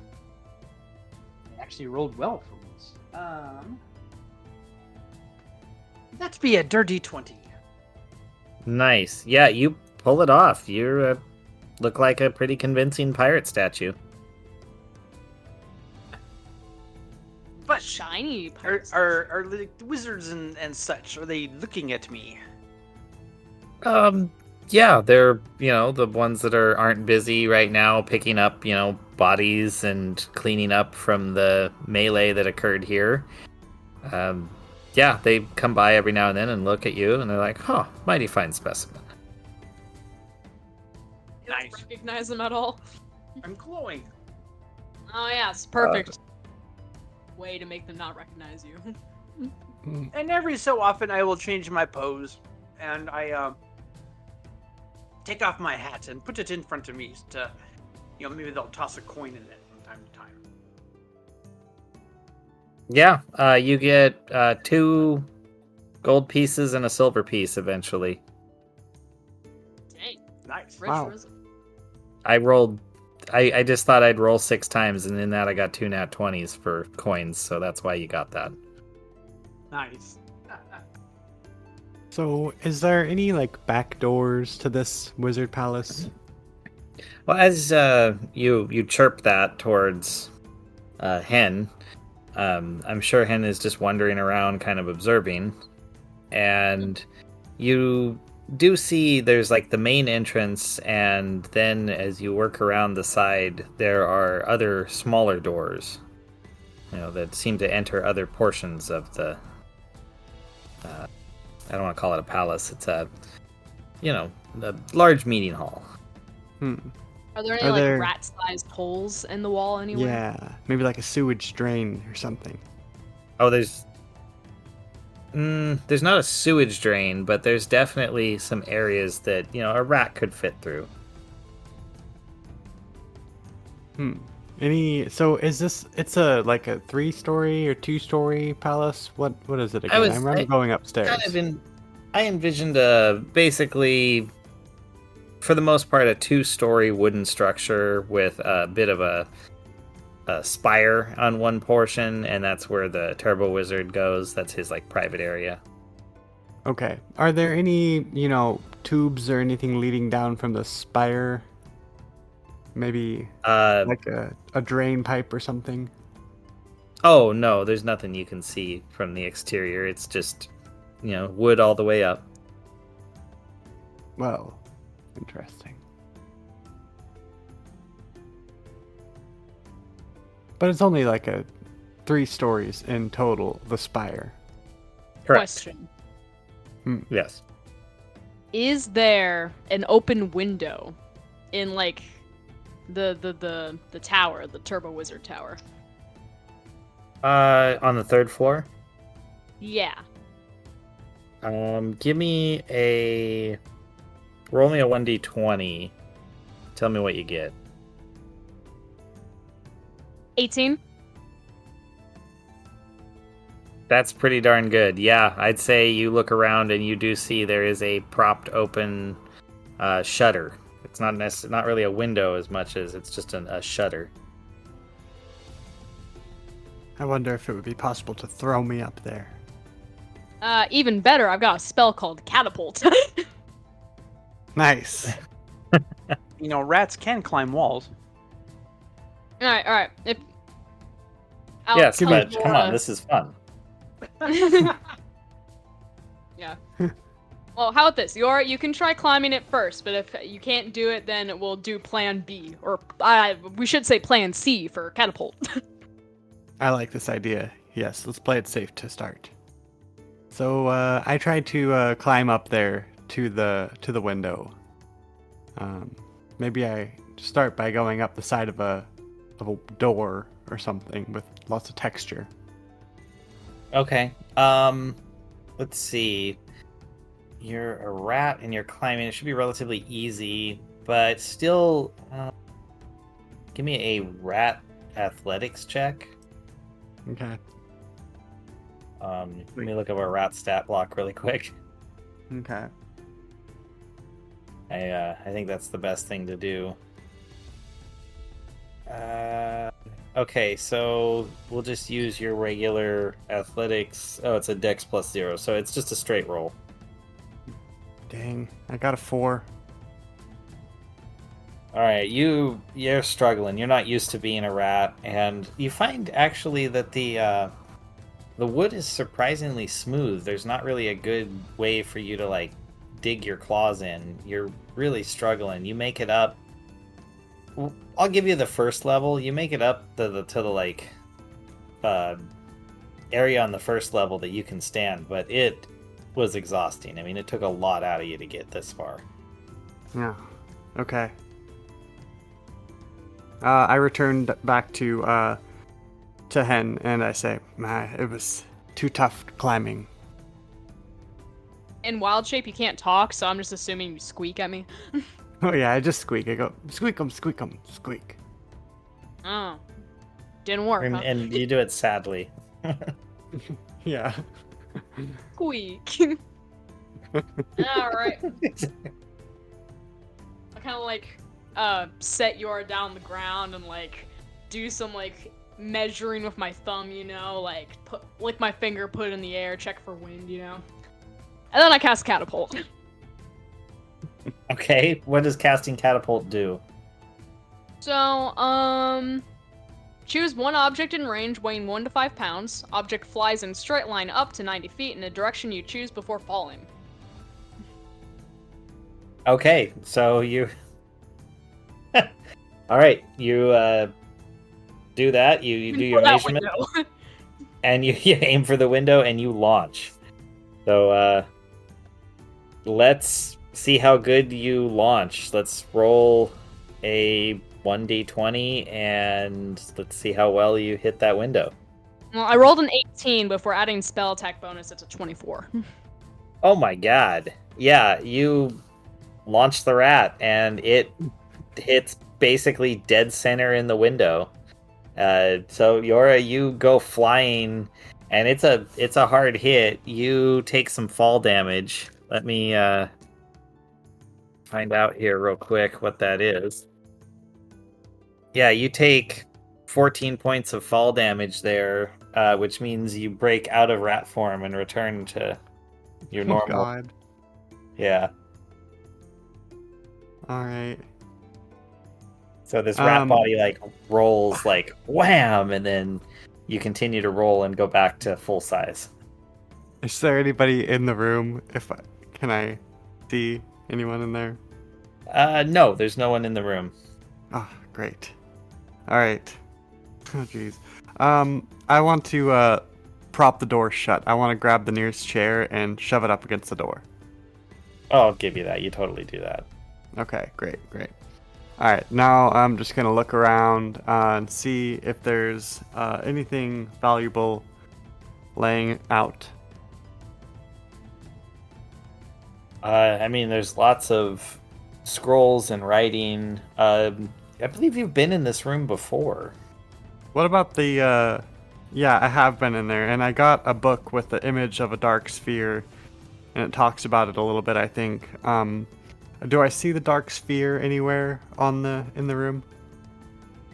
[SPEAKER 3] I actually rolled well for this. That'd be a dirty 20.
[SPEAKER 1] Nice. Yeah, you pull it off. You look like a pretty convincing pirate statue.
[SPEAKER 3] But
[SPEAKER 2] Shiny
[SPEAKER 3] are,
[SPEAKER 2] parts.
[SPEAKER 3] are the wizards and such, are they looking at me?
[SPEAKER 1] Yeah, they're, the ones that aren't busy right now picking up, bodies and cleaning up from the melee that occurred here. Yeah, they come by every now and then and look at you, and they're like, "Huh, mighty fine specimen."
[SPEAKER 2] You don't recognize them at all.
[SPEAKER 3] I'm glowing.
[SPEAKER 2] Oh yeah, it's perfect way to make them not recognize you.
[SPEAKER 3] And every so often I will change my pose, and I take off my hat and put it in front of me to, maybe they'll toss a coin in it from time to time.
[SPEAKER 1] Yeah, you get 2 gold pieces and a silver piece eventually.
[SPEAKER 2] Dang,
[SPEAKER 3] Nice.
[SPEAKER 2] rich
[SPEAKER 4] Wow.
[SPEAKER 2] wizard.
[SPEAKER 1] I just thought I'd roll 6 times, and in that I got 2 nat 20s for coins, so that's why you got that.
[SPEAKER 3] Nice.
[SPEAKER 4] So, is there any back doors to this wizard palace?
[SPEAKER 1] Well, as you chirp that towards Hen, I'm sure Hen is just wandering around, kind of observing, and you do see there's the main entrance, and then as you work around the side, there are other smaller doors, that seem to enter other portions of the. I don't want to call it a palace. It's a large meeting hall.
[SPEAKER 2] Are there any
[SPEAKER 4] Are there-
[SPEAKER 2] rat-sized holes in the wall anywhere?
[SPEAKER 4] Yeah, maybe a sewage drain or something.
[SPEAKER 1] Oh, there's not a sewage drain, but there's definitely some areas that a rat could fit through.
[SPEAKER 4] So is this? It's a 3-story or 2-story palace. What is it again? I remember going upstairs.
[SPEAKER 1] I envisioned basically, for the most part, a 2-story wooden structure with a bit of a spire on one portion, and that's where the Turbo Wizard goes. That's his private area.
[SPEAKER 4] Okay. Are there any tubes or anything leading down from the spire? Maybe a drain pipe or something.
[SPEAKER 1] Oh no, there's nothing you can see from the exterior. It's just wood all the way up.
[SPEAKER 4] Well, interesting. But it's only 3 stories in total, the spire.
[SPEAKER 1] Correct.
[SPEAKER 2] Question:
[SPEAKER 1] Yes.
[SPEAKER 2] is there an open window in the tower, the Turbo Wizard Tower?
[SPEAKER 1] On the 3rd floor.
[SPEAKER 2] Yeah.
[SPEAKER 1] Give me roll me a 1d20. Tell me what you get.
[SPEAKER 2] 18.
[SPEAKER 1] That's pretty darn good. Yeah, I'd say you look around and you do see there is a propped open shutter. It's not really a window as much as it's just a shutter.
[SPEAKER 4] I wonder if it would be possible to throw me up there.
[SPEAKER 2] Even better, I've got a spell called Catapult.
[SPEAKER 4] Nice.
[SPEAKER 3] Rats can climb walls.
[SPEAKER 2] all right.
[SPEAKER 1] Yes,
[SPEAKER 2] tell
[SPEAKER 1] but
[SPEAKER 2] Laura-
[SPEAKER 1] come on, this is fun.
[SPEAKER 2] Yeah. Well, how about this? You can try climbing it first, but if you can't do it, then we'll do Plan B, or we should say Plan C for Catapult.
[SPEAKER 4] I like this idea. Yes, let's play it safe to start. So I tried to climb up there to the window. Maybe I start by going up the side of a door or something with lots of texture.
[SPEAKER 1] Okay. Let's see. You're a rat and you're climbing. It should be relatively easy, but still, give me a rat athletics check.
[SPEAKER 4] Okay.
[SPEAKER 1] Let me look up a rat stat block really quick.
[SPEAKER 4] Okay.
[SPEAKER 1] I think that's the best thing to do. Okay, so we'll just use your regular athletics. Oh, it's a dex +0, so it's just a straight roll.
[SPEAKER 4] Dang, I got a 4.
[SPEAKER 1] All right, you're struggling. You're not used to being a rat, and you find actually that the wood is surprisingly smooth. There's not really a good way for you to like dig your claws in. You're really struggling. You make it up. I'll give you the first level. You make it up to the like area on the first level that you can stand, but it was exhausting. I mean, it took a lot out of you to get this far.
[SPEAKER 4] Yeah. Okay. I returned back to Hen and I say, "Man, it was too tough climbing."
[SPEAKER 2] In wild shape, you can't talk, so I'm just assuming you squeak at me.
[SPEAKER 4] Oh yeah, I just squeak. I go, squeak 'em, squeak 'em, squeak.
[SPEAKER 2] Oh. Didn't work, huh?
[SPEAKER 1] And you do it sadly.
[SPEAKER 4] Yeah.
[SPEAKER 2] Squeak. Alright. I kind of like set Yora down the ground and like do some like measuring with my thumb, you know, like lick my finger, put it in the air, check for wind, you know. And then I cast catapult.
[SPEAKER 1] Okay, what does casting catapult do?
[SPEAKER 2] So, choose one object in range weighing 1 to 5 pounds. Object flies in straight line up to 90 feet in a direction you choose before falling.
[SPEAKER 1] Okay, so you... Alright, you do that, you do your
[SPEAKER 2] For that
[SPEAKER 1] measurement,
[SPEAKER 2] window.
[SPEAKER 1] and you aim for the window and you launch. So, let's see how good you launch. Let's roll a 1d20 and let's see how well you hit that window.
[SPEAKER 2] Well, I rolled an 18, but if we're adding spell attack bonus, it's a 24.
[SPEAKER 1] Oh my god. Yeah, you launch the rat and it hits basically dead center in the window. So Yora, you go flying and it's a hard hit. You take some fall damage. Let me find out here real quick what that is. Yeah, you take 14 points of fall damage there, which means you break out of rat form and return to your normal.
[SPEAKER 4] Oh God.
[SPEAKER 1] Yeah.
[SPEAKER 4] All right.
[SPEAKER 1] So this rat body like rolls like wham, and then you continue to roll and go back to full size.
[SPEAKER 4] Is there anybody in the room? Can I see anyone in there?
[SPEAKER 1] No, there's no one in the room.
[SPEAKER 4] Ah, great. All right. Oh jeez. I want to prop the door shut. I want to grab the nearest chair and shove it up against the door.
[SPEAKER 1] Oh, I'll give you that. You totally do that.
[SPEAKER 4] Okay, great. All right, now I'm just gonna look around and see if there's anything valuable laying out.
[SPEAKER 1] I mean, there's lots of scrolls and writing. I believe you've been in this room before.
[SPEAKER 4] What about the? Yeah, I have been in there, and I got a book with the image of a dark sphere, and it talks about it a little bit. I think. Do I see the dark sphere anywhere in the room?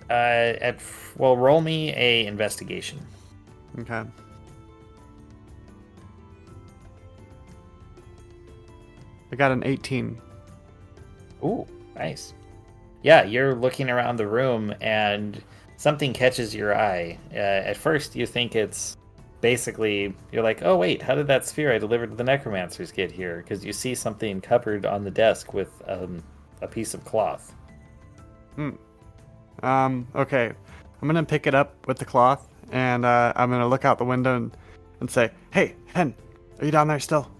[SPEAKER 1] Well, roll me a investigation.
[SPEAKER 4] Okay. I got an 18.
[SPEAKER 1] Ooh, nice. Yeah, you're looking around the room and something catches your eye. At first, you think it's basically, you're like, oh wait, how did that sphere I delivered to the necromancers get here? Because you see something covered on the desk with a piece of cloth.
[SPEAKER 4] Okay. I'm gonna pick it up with the cloth, and I'm gonna look out the window and say, "Hey, Hen, are you down there still?"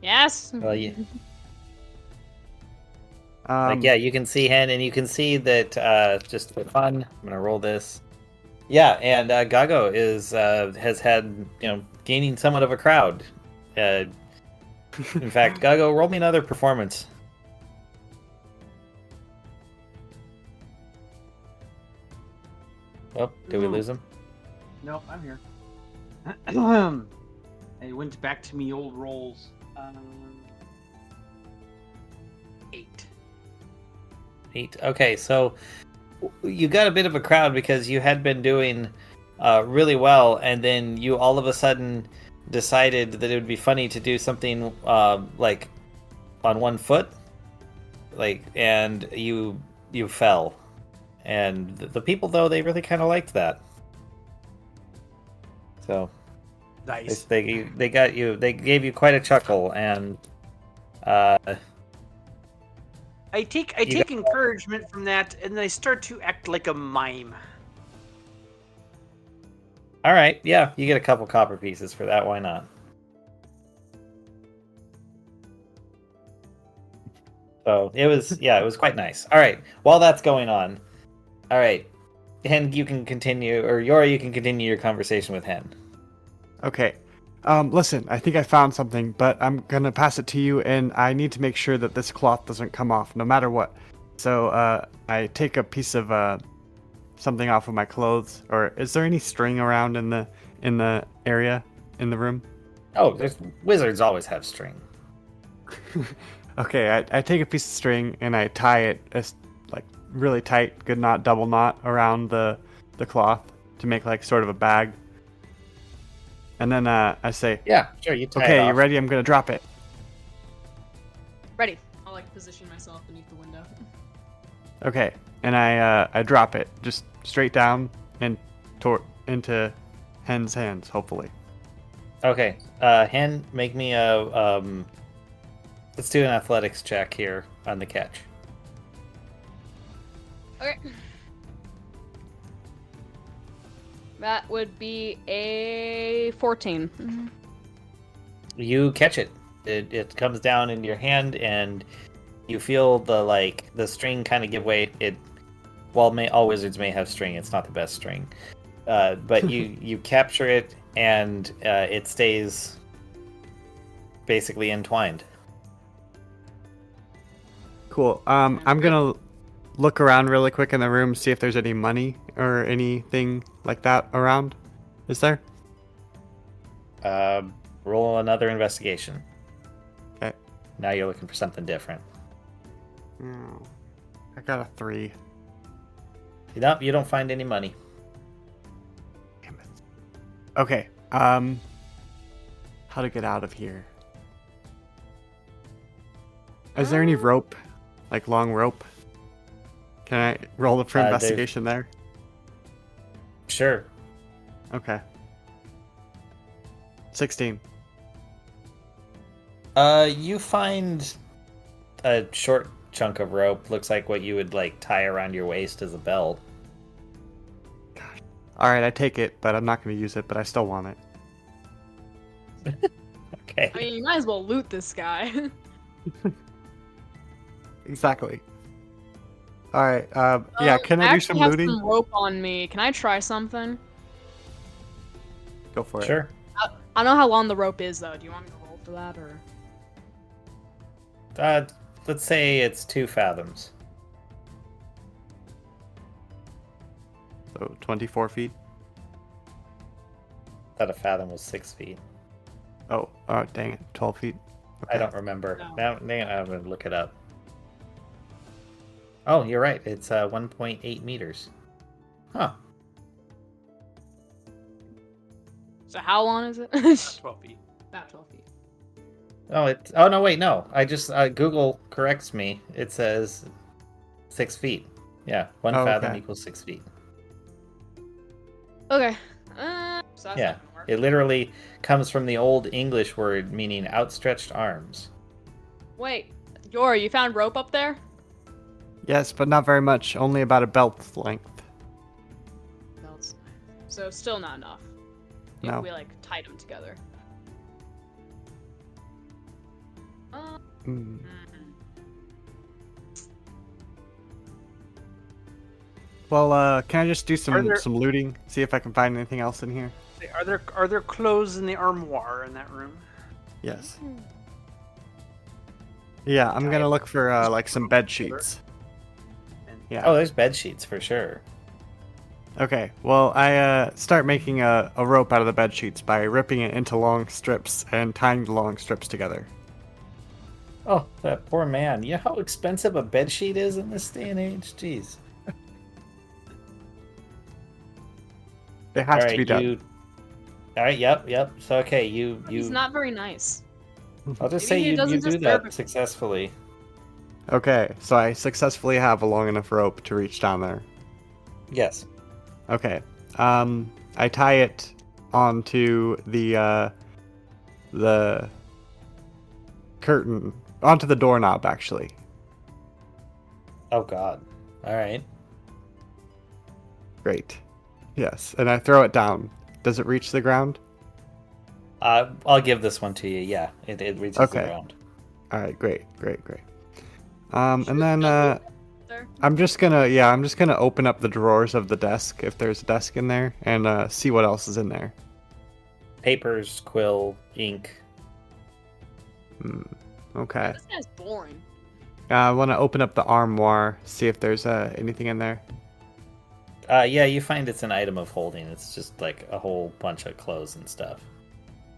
[SPEAKER 2] Yes.
[SPEAKER 1] Well, yeah, you can see Hen, and you can see that just for fun, I'm gonna roll this. Yeah, and Gago has had gaining somewhat of a crowd. In fact, Gago, roll me another performance. Oh, did we lose him?
[SPEAKER 3] Nope, I'm here. I went back to me old rolls. 8.
[SPEAKER 1] 8. Okay, so you got a bit of a crowd because you had been doing really well, and then you all of a sudden decided that it would be funny to do something like on one foot, and you fell. And the people, though, they really kind of liked that. So
[SPEAKER 3] Nice.
[SPEAKER 1] they got you. They gave you quite a chuckle, and
[SPEAKER 3] I take encouragement from that, and I start to act like a mime.
[SPEAKER 1] all right, yeah, you get a couple copper pieces for that. Why not? So it was quite nice. All right, while that's going on, all right, Hen, you can continue, or Yora, you can continue your conversation with Hen.
[SPEAKER 4] Okay. Listen, I think I found something, but I'm gonna pass it to you, and I need to make sure that this cloth doesn't come off, no matter what. So, I take a piece of something off of my clothes, or is there any string around in the area in the room?
[SPEAKER 1] Oh, there's wizards always have string.
[SPEAKER 4] Okay, I take a piece of string and I tie it as like really tight, good knot, double knot around the cloth to make like sort of a bag. And then I say,
[SPEAKER 1] Yeah, sure. You tie it
[SPEAKER 4] "Okay,
[SPEAKER 1] off.
[SPEAKER 4] you ready? I'm gonna drop it."
[SPEAKER 2] Ready. I'll like position myself beneath the window.
[SPEAKER 4] Okay, and I drop it just straight down and into Hen's hands, hopefully.
[SPEAKER 1] Okay, Hen, make me a let's do an athletics check here on the catch.
[SPEAKER 2] Okay. That would be a 14.
[SPEAKER 1] You catch it. It comes down into your hand, and you feel the string kind of give way. While all wizards may have string, it's not the best string. But you capture it, and it stays basically entwined.
[SPEAKER 4] Cool. I'm gonna look around really quick in the room, see if there's any money or anything like that around. Is there?
[SPEAKER 1] Roll another investigation.
[SPEAKER 4] Okay.
[SPEAKER 1] Now you're looking for something different.
[SPEAKER 4] Oh, I got a 3.
[SPEAKER 1] Nope, you don't find any money.
[SPEAKER 4] Damn it. Okay. How to get out of here? Is there any rope? Like long rope? Can I roll it for investigation there?
[SPEAKER 1] Sure.
[SPEAKER 4] Okay. 16.
[SPEAKER 1] You find a short chunk of rope. Looks like what you would tie around your waist as a belt.
[SPEAKER 4] Alright, I take it, but I'm not going to use it, but I still want it.
[SPEAKER 1] Okay.
[SPEAKER 2] I mean, you might as well loot this guy.
[SPEAKER 4] Exactly. Alright, yeah, can I do some
[SPEAKER 2] have
[SPEAKER 4] looting?
[SPEAKER 2] some rope on me. Can I try something?
[SPEAKER 4] Go for it.
[SPEAKER 1] Sure.
[SPEAKER 2] I don't know how long the rope is, though. Do you want me to roll for that, or...?
[SPEAKER 1] Let's say it's 2 fathoms.
[SPEAKER 4] So 24 feet.
[SPEAKER 1] Thought a fathom was 6 feet.
[SPEAKER 4] Oh, dang it. 12 feet.
[SPEAKER 1] I don't remember.
[SPEAKER 2] No.
[SPEAKER 1] Now I'm gonna look it up. Oh, you're right. It's 1.8 meters. Huh.
[SPEAKER 2] So how long is it?
[SPEAKER 3] 12 feet.
[SPEAKER 2] About 12 feet.
[SPEAKER 1] Oh no, wait, no. I just Google corrects me. It says 6 feet. Yeah, 1 fathom
[SPEAKER 4] okay.
[SPEAKER 1] equals 6 feet.
[SPEAKER 2] Okay. So that's
[SPEAKER 1] Yeah,
[SPEAKER 2] not gonna work.
[SPEAKER 1] it literally comes from the old English word meaning outstretched arms.
[SPEAKER 2] Wait, Yor, you found rope up there?
[SPEAKER 4] Yes, but not very much. Only about a belt's length.
[SPEAKER 2] Belts. So still not enough. If
[SPEAKER 4] No.
[SPEAKER 2] we tied them together.
[SPEAKER 4] Mm. Well, can I just do some looting? See if I can find anything else in here?
[SPEAKER 3] Are there clothes in the armoire in that room?
[SPEAKER 4] Yes. Yeah, I'm gonna look for some bed sheets.
[SPEAKER 3] And
[SPEAKER 4] Yeah.
[SPEAKER 1] Oh, there's bed sheets for sure.
[SPEAKER 4] Okay, well, I start making a rope out of the bed sheets by ripping it into long strips and tying the long strips together.
[SPEAKER 1] Oh, that poor man. You know how expensive a bedsheet is in this day and age? Jeez.
[SPEAKER 4] It has
[SPEAKER 1] All
[SPEAKER 4] to be
[SPEAKER 1] right,
[SPEAKER 4] done.
[SPEAKER 1] All right, yep. So okay, you.
[SPEAKER 2] He's not very nice.
[SPEAKER 1] I'll just
[SPEAKER 2] Maybe
[SPEAKER 1] say
[SPEAKER 2] he
[SPEAKER 1] you
[SPEAKER 2] doesn't
[SPEAKER 1] do
[SPEAKER 2] deserve
[SPEAKER 1] that
[SPEAKER 2] it.
[SPEAKER 1] successfully.
[SPEAKER 4] Okay, so I successfully have a long enough rope to reach down there.
[SPEAKER 1] Yes.
[SPEAKER 4] Okay, I tie it onto the curtain, onto the doorknob, actually.
[SPEAKER 1] Oh God. All right.
[SPEAKER 4] Great. Yes, and I throw it down. Does it reach the ground?
[SPEAKER 1] I'll give this one to you. Yeah, it reaches the
[SPEAKER 4] Okay.
[SPEAKER 1] ground.
[SPEAKER 4] All right, great. And
[SPEAKER 2] Should
[SPEAKER 4] then
[SPEAKER 2] double there.
[SPEAKER 4] I'm just gonna open up the drawers of the desk if there's a desk in there and see what else is in there.
[SPEAKER 1] Papers, quill, ink.
[SPEAKER 4] Okay.
[SPEAKER 2] This guy's boring.
[SPEAKER 4] I want to open up the armoire, see if there's anything in there.
[SPEAKER 1] Yeah, you find it's an item of holding. It's just like a whole bunch of clothes and stuff.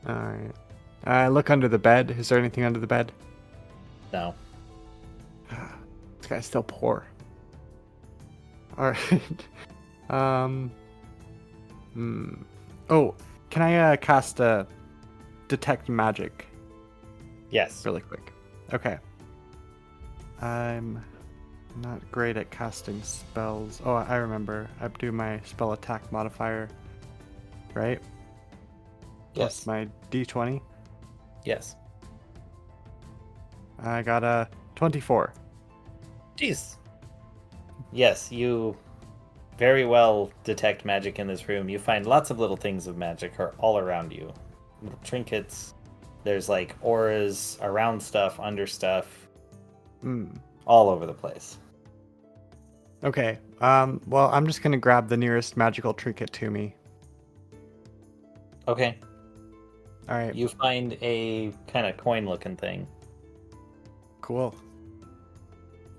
[SPEAKER 4] All right. I look under the bed. Is there anything under the bed?
[SPEAKER 1] No.
[SPEAKER 4] This guy's still poor. All right. Oh, can I cast a detect magic
[SPEAKER 1] Yes.
[SPEAKER 4] really quick? Okay. I'm not great at casting spells. Oh, I remember. I do my spell attack modifier, right?
[SPEAKER 1] Yes.
[SPEAKER 4] Plus my d20.
[SPEAKER 1] Yes.
[SPEAKER 4] I got a 24.
[SPEAKER 1] Jeez. Yes, you very well detect magic in this room. You find lots of little things of magic are all around you. Little trinkets. There's like auras around stuff, under stuff, all over the place.
[SPEAKER 4] Okay. Well, I'm just gonna grab the nearest magical trinket to me.
[SPEAKER 1] Okay.
[SPEAKER 4] All right.
[SPEAKER 1] You find a kind of coin-looking thing.
[SPEAKER 4] Cool.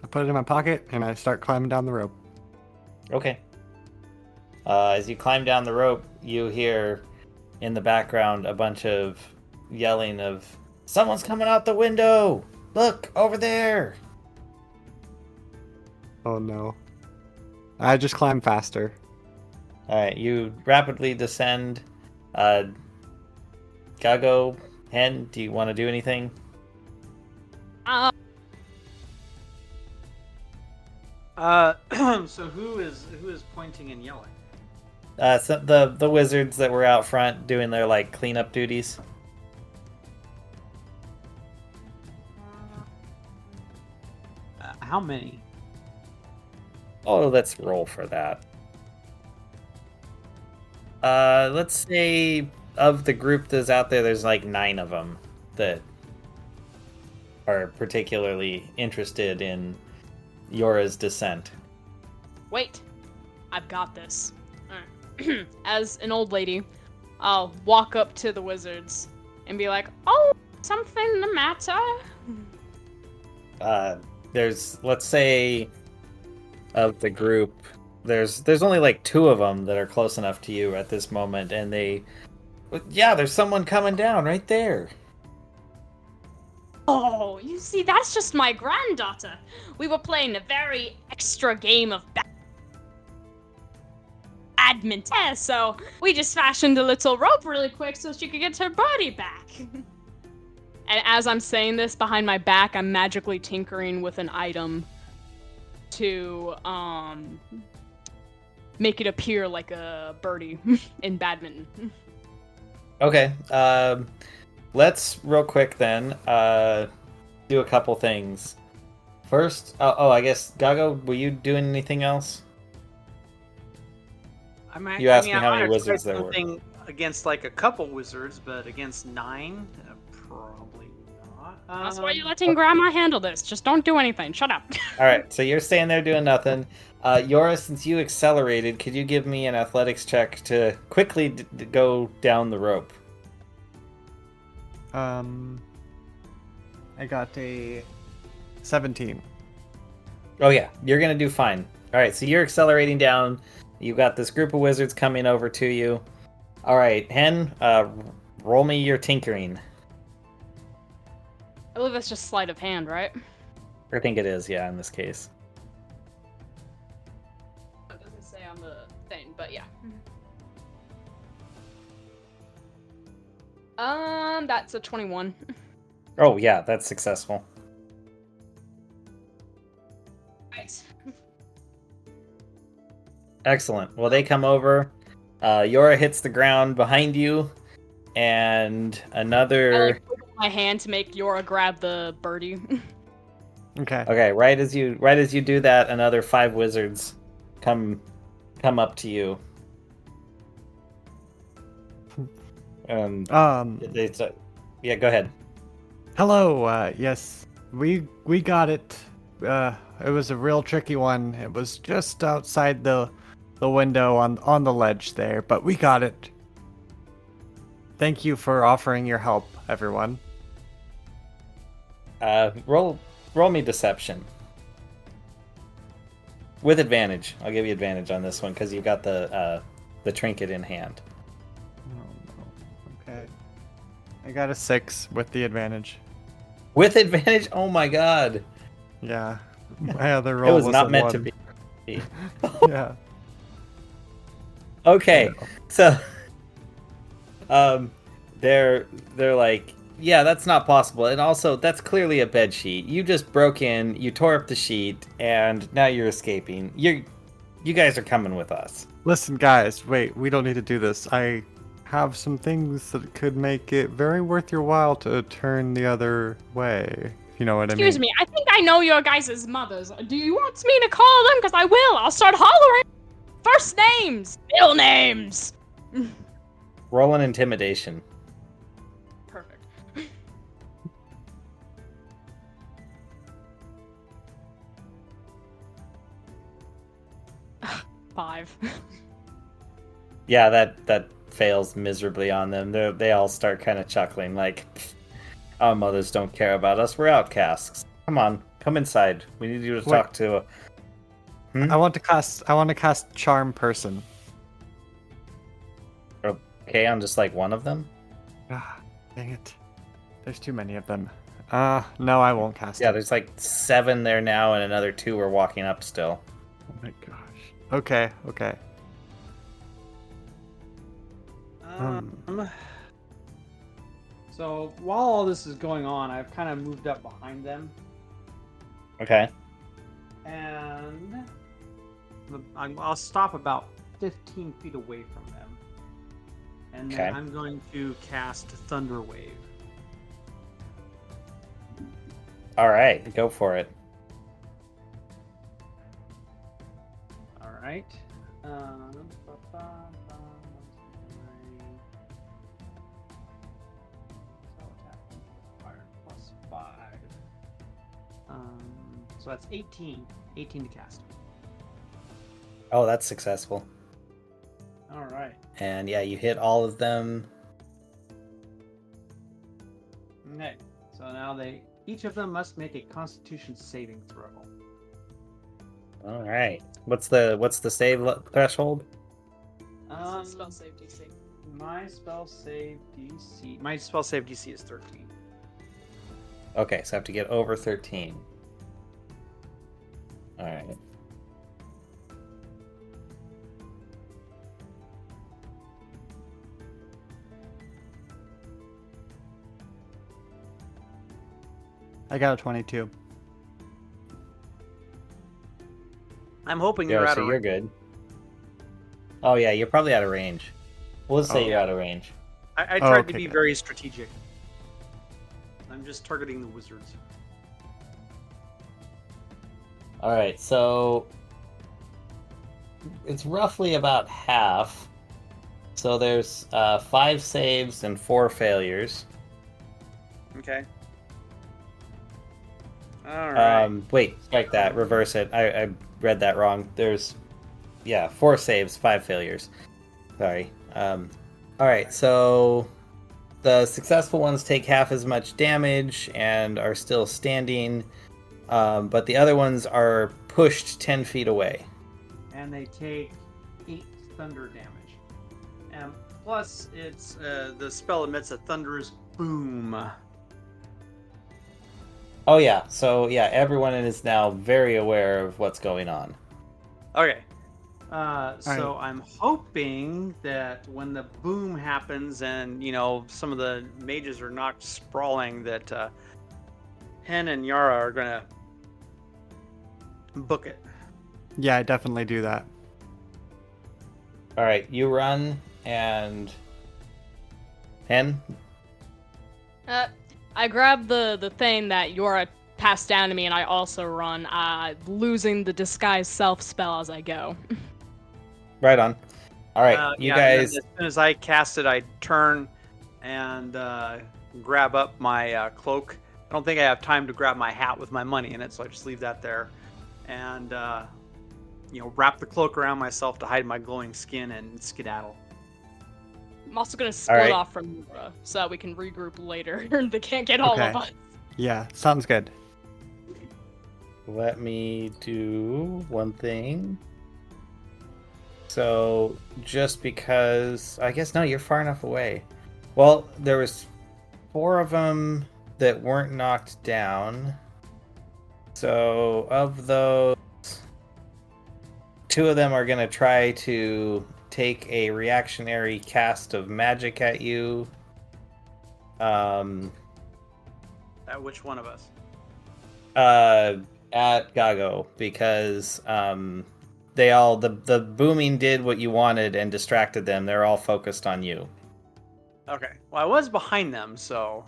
[SPEAKER 4] I put it in my pocket and I start climbing down the rope.
[SPEAKER 1] Okay. As you climb down the rope, you hear in the background a bunch of yelling of, "Someone's coming out the window! Look, over there!"
[SPEAKER 4] Oh no. I just climb faster.
[SPEAKER 1] Alright, you rapidly descend. Gago, Hen, do you want to do anything?
[SPEAKER 3] So who is pointing and yelling?
[SPEAKER 1] So the wizards that were out front doing their like cleanup duties.
[SPEAKER 3] How many?
[SPEAKER 1] Oh, let's roll for that. Let's say of the group that's out there, there's like 9 of them that are particularly interested in Yora's descent.
[SPEAKER 2] Wait, I've got this. Alright. As an old lady, I'll walk up to the wizards and be like, "Oh, something the matter?"
[SPEAKER 1] There's, let's say, of the group, there's only like 2 of them that are close enough to you at this moment, and there's someone coming down right there.
[SPEAKER 2] Oh, you see, that's just my granddaughter. We were playing a very extra game of badminton, yeah, so we just fashioned a little rope really quick so she could get her body back. And as I'm saying this, behind my back, I'm magically tinkering with an item to make it appear like a birdie in badminton.
[SPEAKER 1] Okay. Let's real quick then do a couple things. First, I guess Gago, were you doing anything else? You asked me how many wizards there were.
[SPEAKER 3] Against like a couple wizards, but against 9, probably not.
[SPEAKER 2] That's why you're letting Grandma handle this. Just don't do anything. Shut up.
[SPEAKER 1] All right, so you're staying there doing nothing. Yora, since you accelerated, could you give me an athletics check to quickly go down the rope?
[SPEAKER 4] I got a 17.
[SPEAKER 1] Oh yeah, you're gonna do fine. All right, so you're accelerating down. You got this group of wizards coming over to you. All right, Hen, roll me your tinkering.
[SPEAKER 2] I believe that's just sleight of hand, right?
[SPEAKER 1] I think it is, yeah, in this case.
[SPEAKER 2] It doesn't say on the thing, but yeah. That's a 21.
[SPEAKER 1] Oh, yeah, that's successful.
[SPEAKER 2] Nice.
[SPEAKER 1] Excellent. Well, they come over. Yora hits the ground behind you, and
[SPEAKER 2] I
[SPEAKER 1] another.
[SPEAKER 2] wiggle my hand to make Yora grab the birdie.
[SPEAKER 4] Okay.
[SPEAKER 1] Okay, right as you do that, another 5 wizards come up to you. They start, yeah, go ahead.
[SPEAKER 4] Hello. Yes, we got it. It was a real tricky one. It was just outside the window on the ledge there, but we got it. Thank you for offering your help, everyone.
[SPEAKER 1] Roll me deception with advantage. I'll give you advantage on this one because you got the trinket in hand.
[SPEAKER 4] Okay. I got a 6 with the advantage.
[SPEAKER 1] With advantage? Oh my god!
[SPEAKER 4] Yeah. My other
[SPEAKER 1] It
[SPEAKER 4] roll
[SPEAKER 1] was not
[SPEAKER 4] a
[SPEAKER 1] meant
[SPEAKER 4] 1.
[SPEAKER 1] to be.
[SPEAKER 4] Yeah.
[SPEAKER 1] Okay, so they're like, yeah, that's not possible, and also that's clearly a bed sheet. You just broke in, you tore up the sheet, and now you're escaping. You guys are coming with us.
[SPEAKER 4] Listen, guys, wait, we don't need to do this. I have some things that could make it very worth your while to turn the other way. If you know what
[SPEAKER 2] Excuse
[SPEAKER 4] I mean.
[SPEAKER 2] me, I think I know your guys' mothers. Do you want me to call them? Because I will. I'll start hollering. First names, middle names.
[SPEAKER 1] Roll an intimidation.
[SPEAKER 2] Perfect. 5.
[SPEAKER 1] Yeah, that fails miserably on them. They all start kind of chuckling, like, our mothers don't care about us. We're outcasts. Come on, come inside. We need you to talk to.
[SPEAKER 4] I want to cast Charm Person.
[SPEAKER 1] Okay, I'm just like one of them.
[SPEAKER 4] Ah, dang it. There's too many of them. No, I won't cast
[SPEAKER 1] Yeah,
[SPEAKER 4] it.
[SPEAKER 1] there's like 7 there now, and another 2 are walking up still.
[SPEAKER 4] Oh my gosh. Okay.
[SPEAKER 3] So while all this is going on, I've kind of moved up behind them,
[SPEAKER 1] Okay.
[SPEAKER 3] and I'll stop about 15 feet away from them, and then
[SPEAKER 1] Okay.
[SPEAKER 3] I'm going to cast Thunder Wave.
[SPEAKER 1] All right, go for it.
[SPEAKER 3] All right. Plus 5. So that's 18. 18 to cast.
[SPEAKER 1] Oh, that's successful.
[SPEAKER 3] All right.
[SPEAKER 1] And yeah, you hit all of them.
[SPEAKER 3] Okay. So now each of them must make a Constitution saving throw.
[SPEAKER 1] All right. What's the save threshold?
[SPEAKER 2] Spell save DC.
[SPEAKER 3] My spell save DC is 13.
[SPEAKER 1] Okay, so I have to get over 13. All right.
[SPEAKER 4] I got a 22.
[SPEAKER 3] I'm hoping
[SPEAKER 1] Yeah,
[SPEAKER 3] you're out
[SPEAKER 1] so
[SPEAKER 3] of
[SPEAKER 1] you're good. Oh yeah, you're probably out of range. We'll just say you're out of range.
[SPEAKER 3] I tried to
[SPEAKER 4] okay,
[SPEAKER 3] be
[SPEAKER 4] good.
[SPEAKER 3] very strategic. I'm just targeting the wizards.
[SPEAKER 1] All right, so it's roughly about half. So there's 5 saves and 4 failures.
[SPEAKER 3] Okay. All right.
[SPEAKER 1] Wait, strike that. Reverse it. I read that wrong. There's 4 saves, 5 failures. Sorry. All right, so the successful ones take half as much damage and are still standing, but the other ones are pushed 10 feet away.
[SPEAKER 3] And they take 8 thunder damage. And plus, it's the spell emits a thunderous boom.
[SPEAKER 1] Oh yeah, so yeah, everyone is now very aware of what's going on.
[SPEAKER 3] Okay. So
[SPEAKER 4] right.
[SPEAKER 3] I'm hoping that when the boom happens and, some of the mages are knocked sprawling, that Hen and Yara are going to book it.
[SPEAKER 4] Yeah, I definitely do that.
[SPEAKER 1] All right, you run and Hen.
[SPEAKER 2] I grab the thing that Yora passed down to me, and I also run, losing the disguise self spell as I go.
[SPEAKER 1] Right on. All right, you
[SPEAKER 3] Yeah, and then
[SPEAKER 1] guys.
[SPEAKER 3] as soon as I cast it, I turn and grab up my cloak. I don't think I have time to grab my hat with my money in it, so I just leave that there. And, wrap the cloak around myself to hide my glowing skin and skedaddle.
[SPEAKER 2] I'm also gonna split
[SPEAKER 1] right.
[SPEAKER 2] off from Yora so that we can regroup later. They can't get all of
[SPEAKER 4] Okay.
[SPEAKER 2] us.
[SPEAKER 4] Yeah, sounds good.
[SPEAKER 1] Let me do one thing. So, just because I guess no, you're far enough away. Well, there was 4 of them that weren't knocked down. So, of those, 2 of them are going to try to take a reactionary cast of magic at you.
[SPEAKER 3] Which one of us?
[SPEAKER 1] At Gago, because the booming did what you wanted and distracted them. They're all focused on you.
[SPEAKER 3] Okay. Well, I was behind them, so.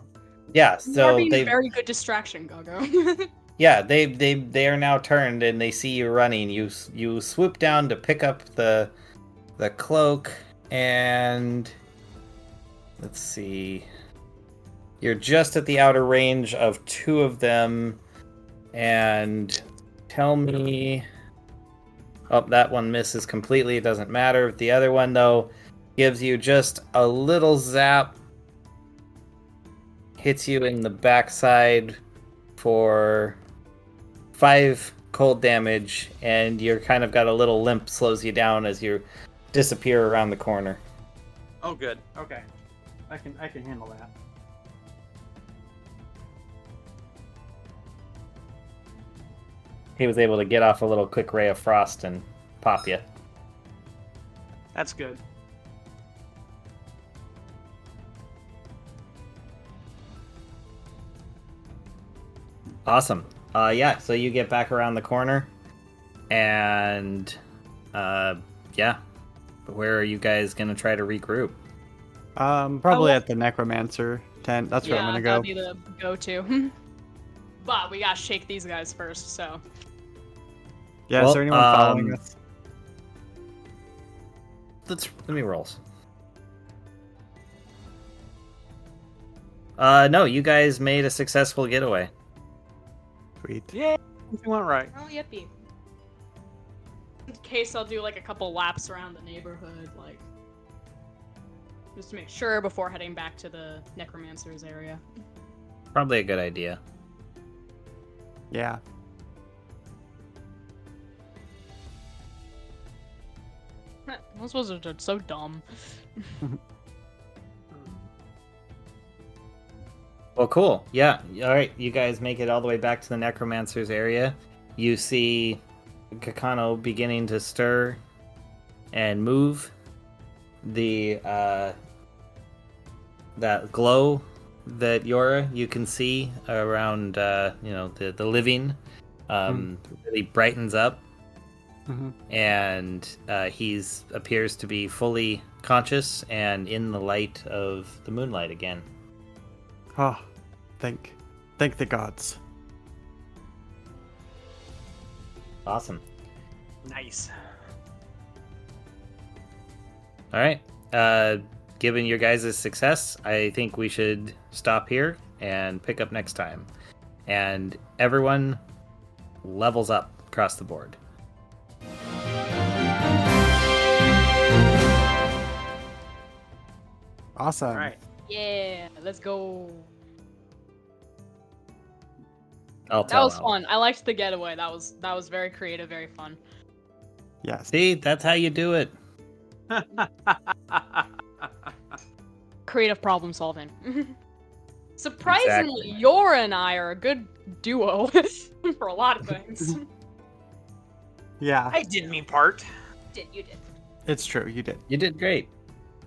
[SPEAKER 1] Yeah,
[SPEAKER 2] You're
[SPEAKER 1] so
[SPEAKER 2] being a
[SPEAKER 1] they
[SPEAKER 2] very good distraction, Gago.
[SPEAKER 1] yeah, they are now turned and they see you running. You swoop down to pick up the cloak, and let's see. You're just at the outer range of 2 of them, and tell me. Oh, that one misses completely. It doesn't matter. The other one, though, gives you just a little zap. Hits you in the backside for 5 cold damage, and you're kind of got a little limp, slows you down as you disappear around the corner.
[SPEAKER 3] Oh, good. Okay. I can handle that.
[SPEAKER 1] He was able to get off a little quick ray of frost and pop you.
[SPEAKER 3] That's good.
[SPEAKER 1] Awesome. Yeah, so you get back around the corner, and yeah. Where are you guys gonna try to regroup?
[SPEAKER 4] Probably at the necromancer tent. That's where I'm gonna go.
[SPEAKER 2] that'd be the go-to. But we gotta shake these guys first, so.
[SPEAKER 4] Yeah,
[SPEAKER 1] Well,
[SPEAKER 4] is there anyone following us?
[SPEAKER 1] Let me roll. No, you guys made a successful getaway.
[SPEAKER 4] Sweet.
[SPEAKER 3] Yeah, you went right.
[SPEAKER 2] Oh, yippee. In case I'll do like a couple laps around the neighborhood, like. Just to make sure before heading back to the necromancer's area.
[SPEAKER 1] Probably a good idea.
[SPEAKER 4] Yeah.
[SPEAKER 2] Those was so dumb.
[SPEAKER 1] Well, cool. Yeah. All right. You guys make it all the way back to the necromancer's area. You see Kakano beginning to stir and move. The that glow that Yora you can see around the living really brightens up, and he's appears to be fully conscious and in the light of the moonlight again.
[SPEAKER 4] Oh, thank the gods.
[SPEAKER 1] Awesome.
[SPEAKER 3] Nice.
[SPEAKER 1] All right. Given your guys' success, I think we should stop here and pick up next time. And everyone levels up across the board.
[SPEAKER 4] Awesome.
[SPEAKER 3] All right.
[SPEAKER 2] Yeah, let's go.
[SPEAKER 1] I'll
[SPEAKER 2] That
[SPEAKER 1] tell
[SPEAKER 2] was
[SPEAKER 1] Al.
[SPEAKER 2] fun. I liked the getaway. That was very creative, very fun.
[SPEAKER 4] Yes.
[SPEAKER 1] See, that's how you do it.
[SPEAKER 2] Creative problem solving. Surprisingly,
[SPEAKER 1] Exactly.
[SPEAKER 2] Yora and I are a good duo for a lot of things.
[SPEAKER 4] Yeah,
[SPEAKER 3] I did me part.
[SPEAKER 2] You did.
[SPEAKER 4] it's true. You did.
[SPEAKER 1] You did great.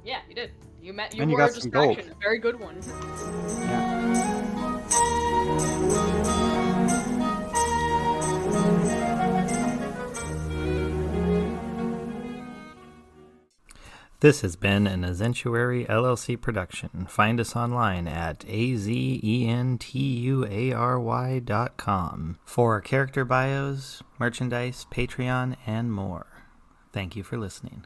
[SPEAKER 2] Yeah, you did. You
[SPEAKER 4] And
[SPEAKER 2] were
[SPEAKER 4] you
[SPEAKER 2] a
[SPEAKER 4] got some gold.
[SPEAKER 2] distraction. A very good one.
[SPEAKER 4] Yeah.
[SPEAKER 1] This has been an Azentuary LLC production. Find us online at azentuary.com for character bios, merchandise, Patreon, and more. Thank you for listening.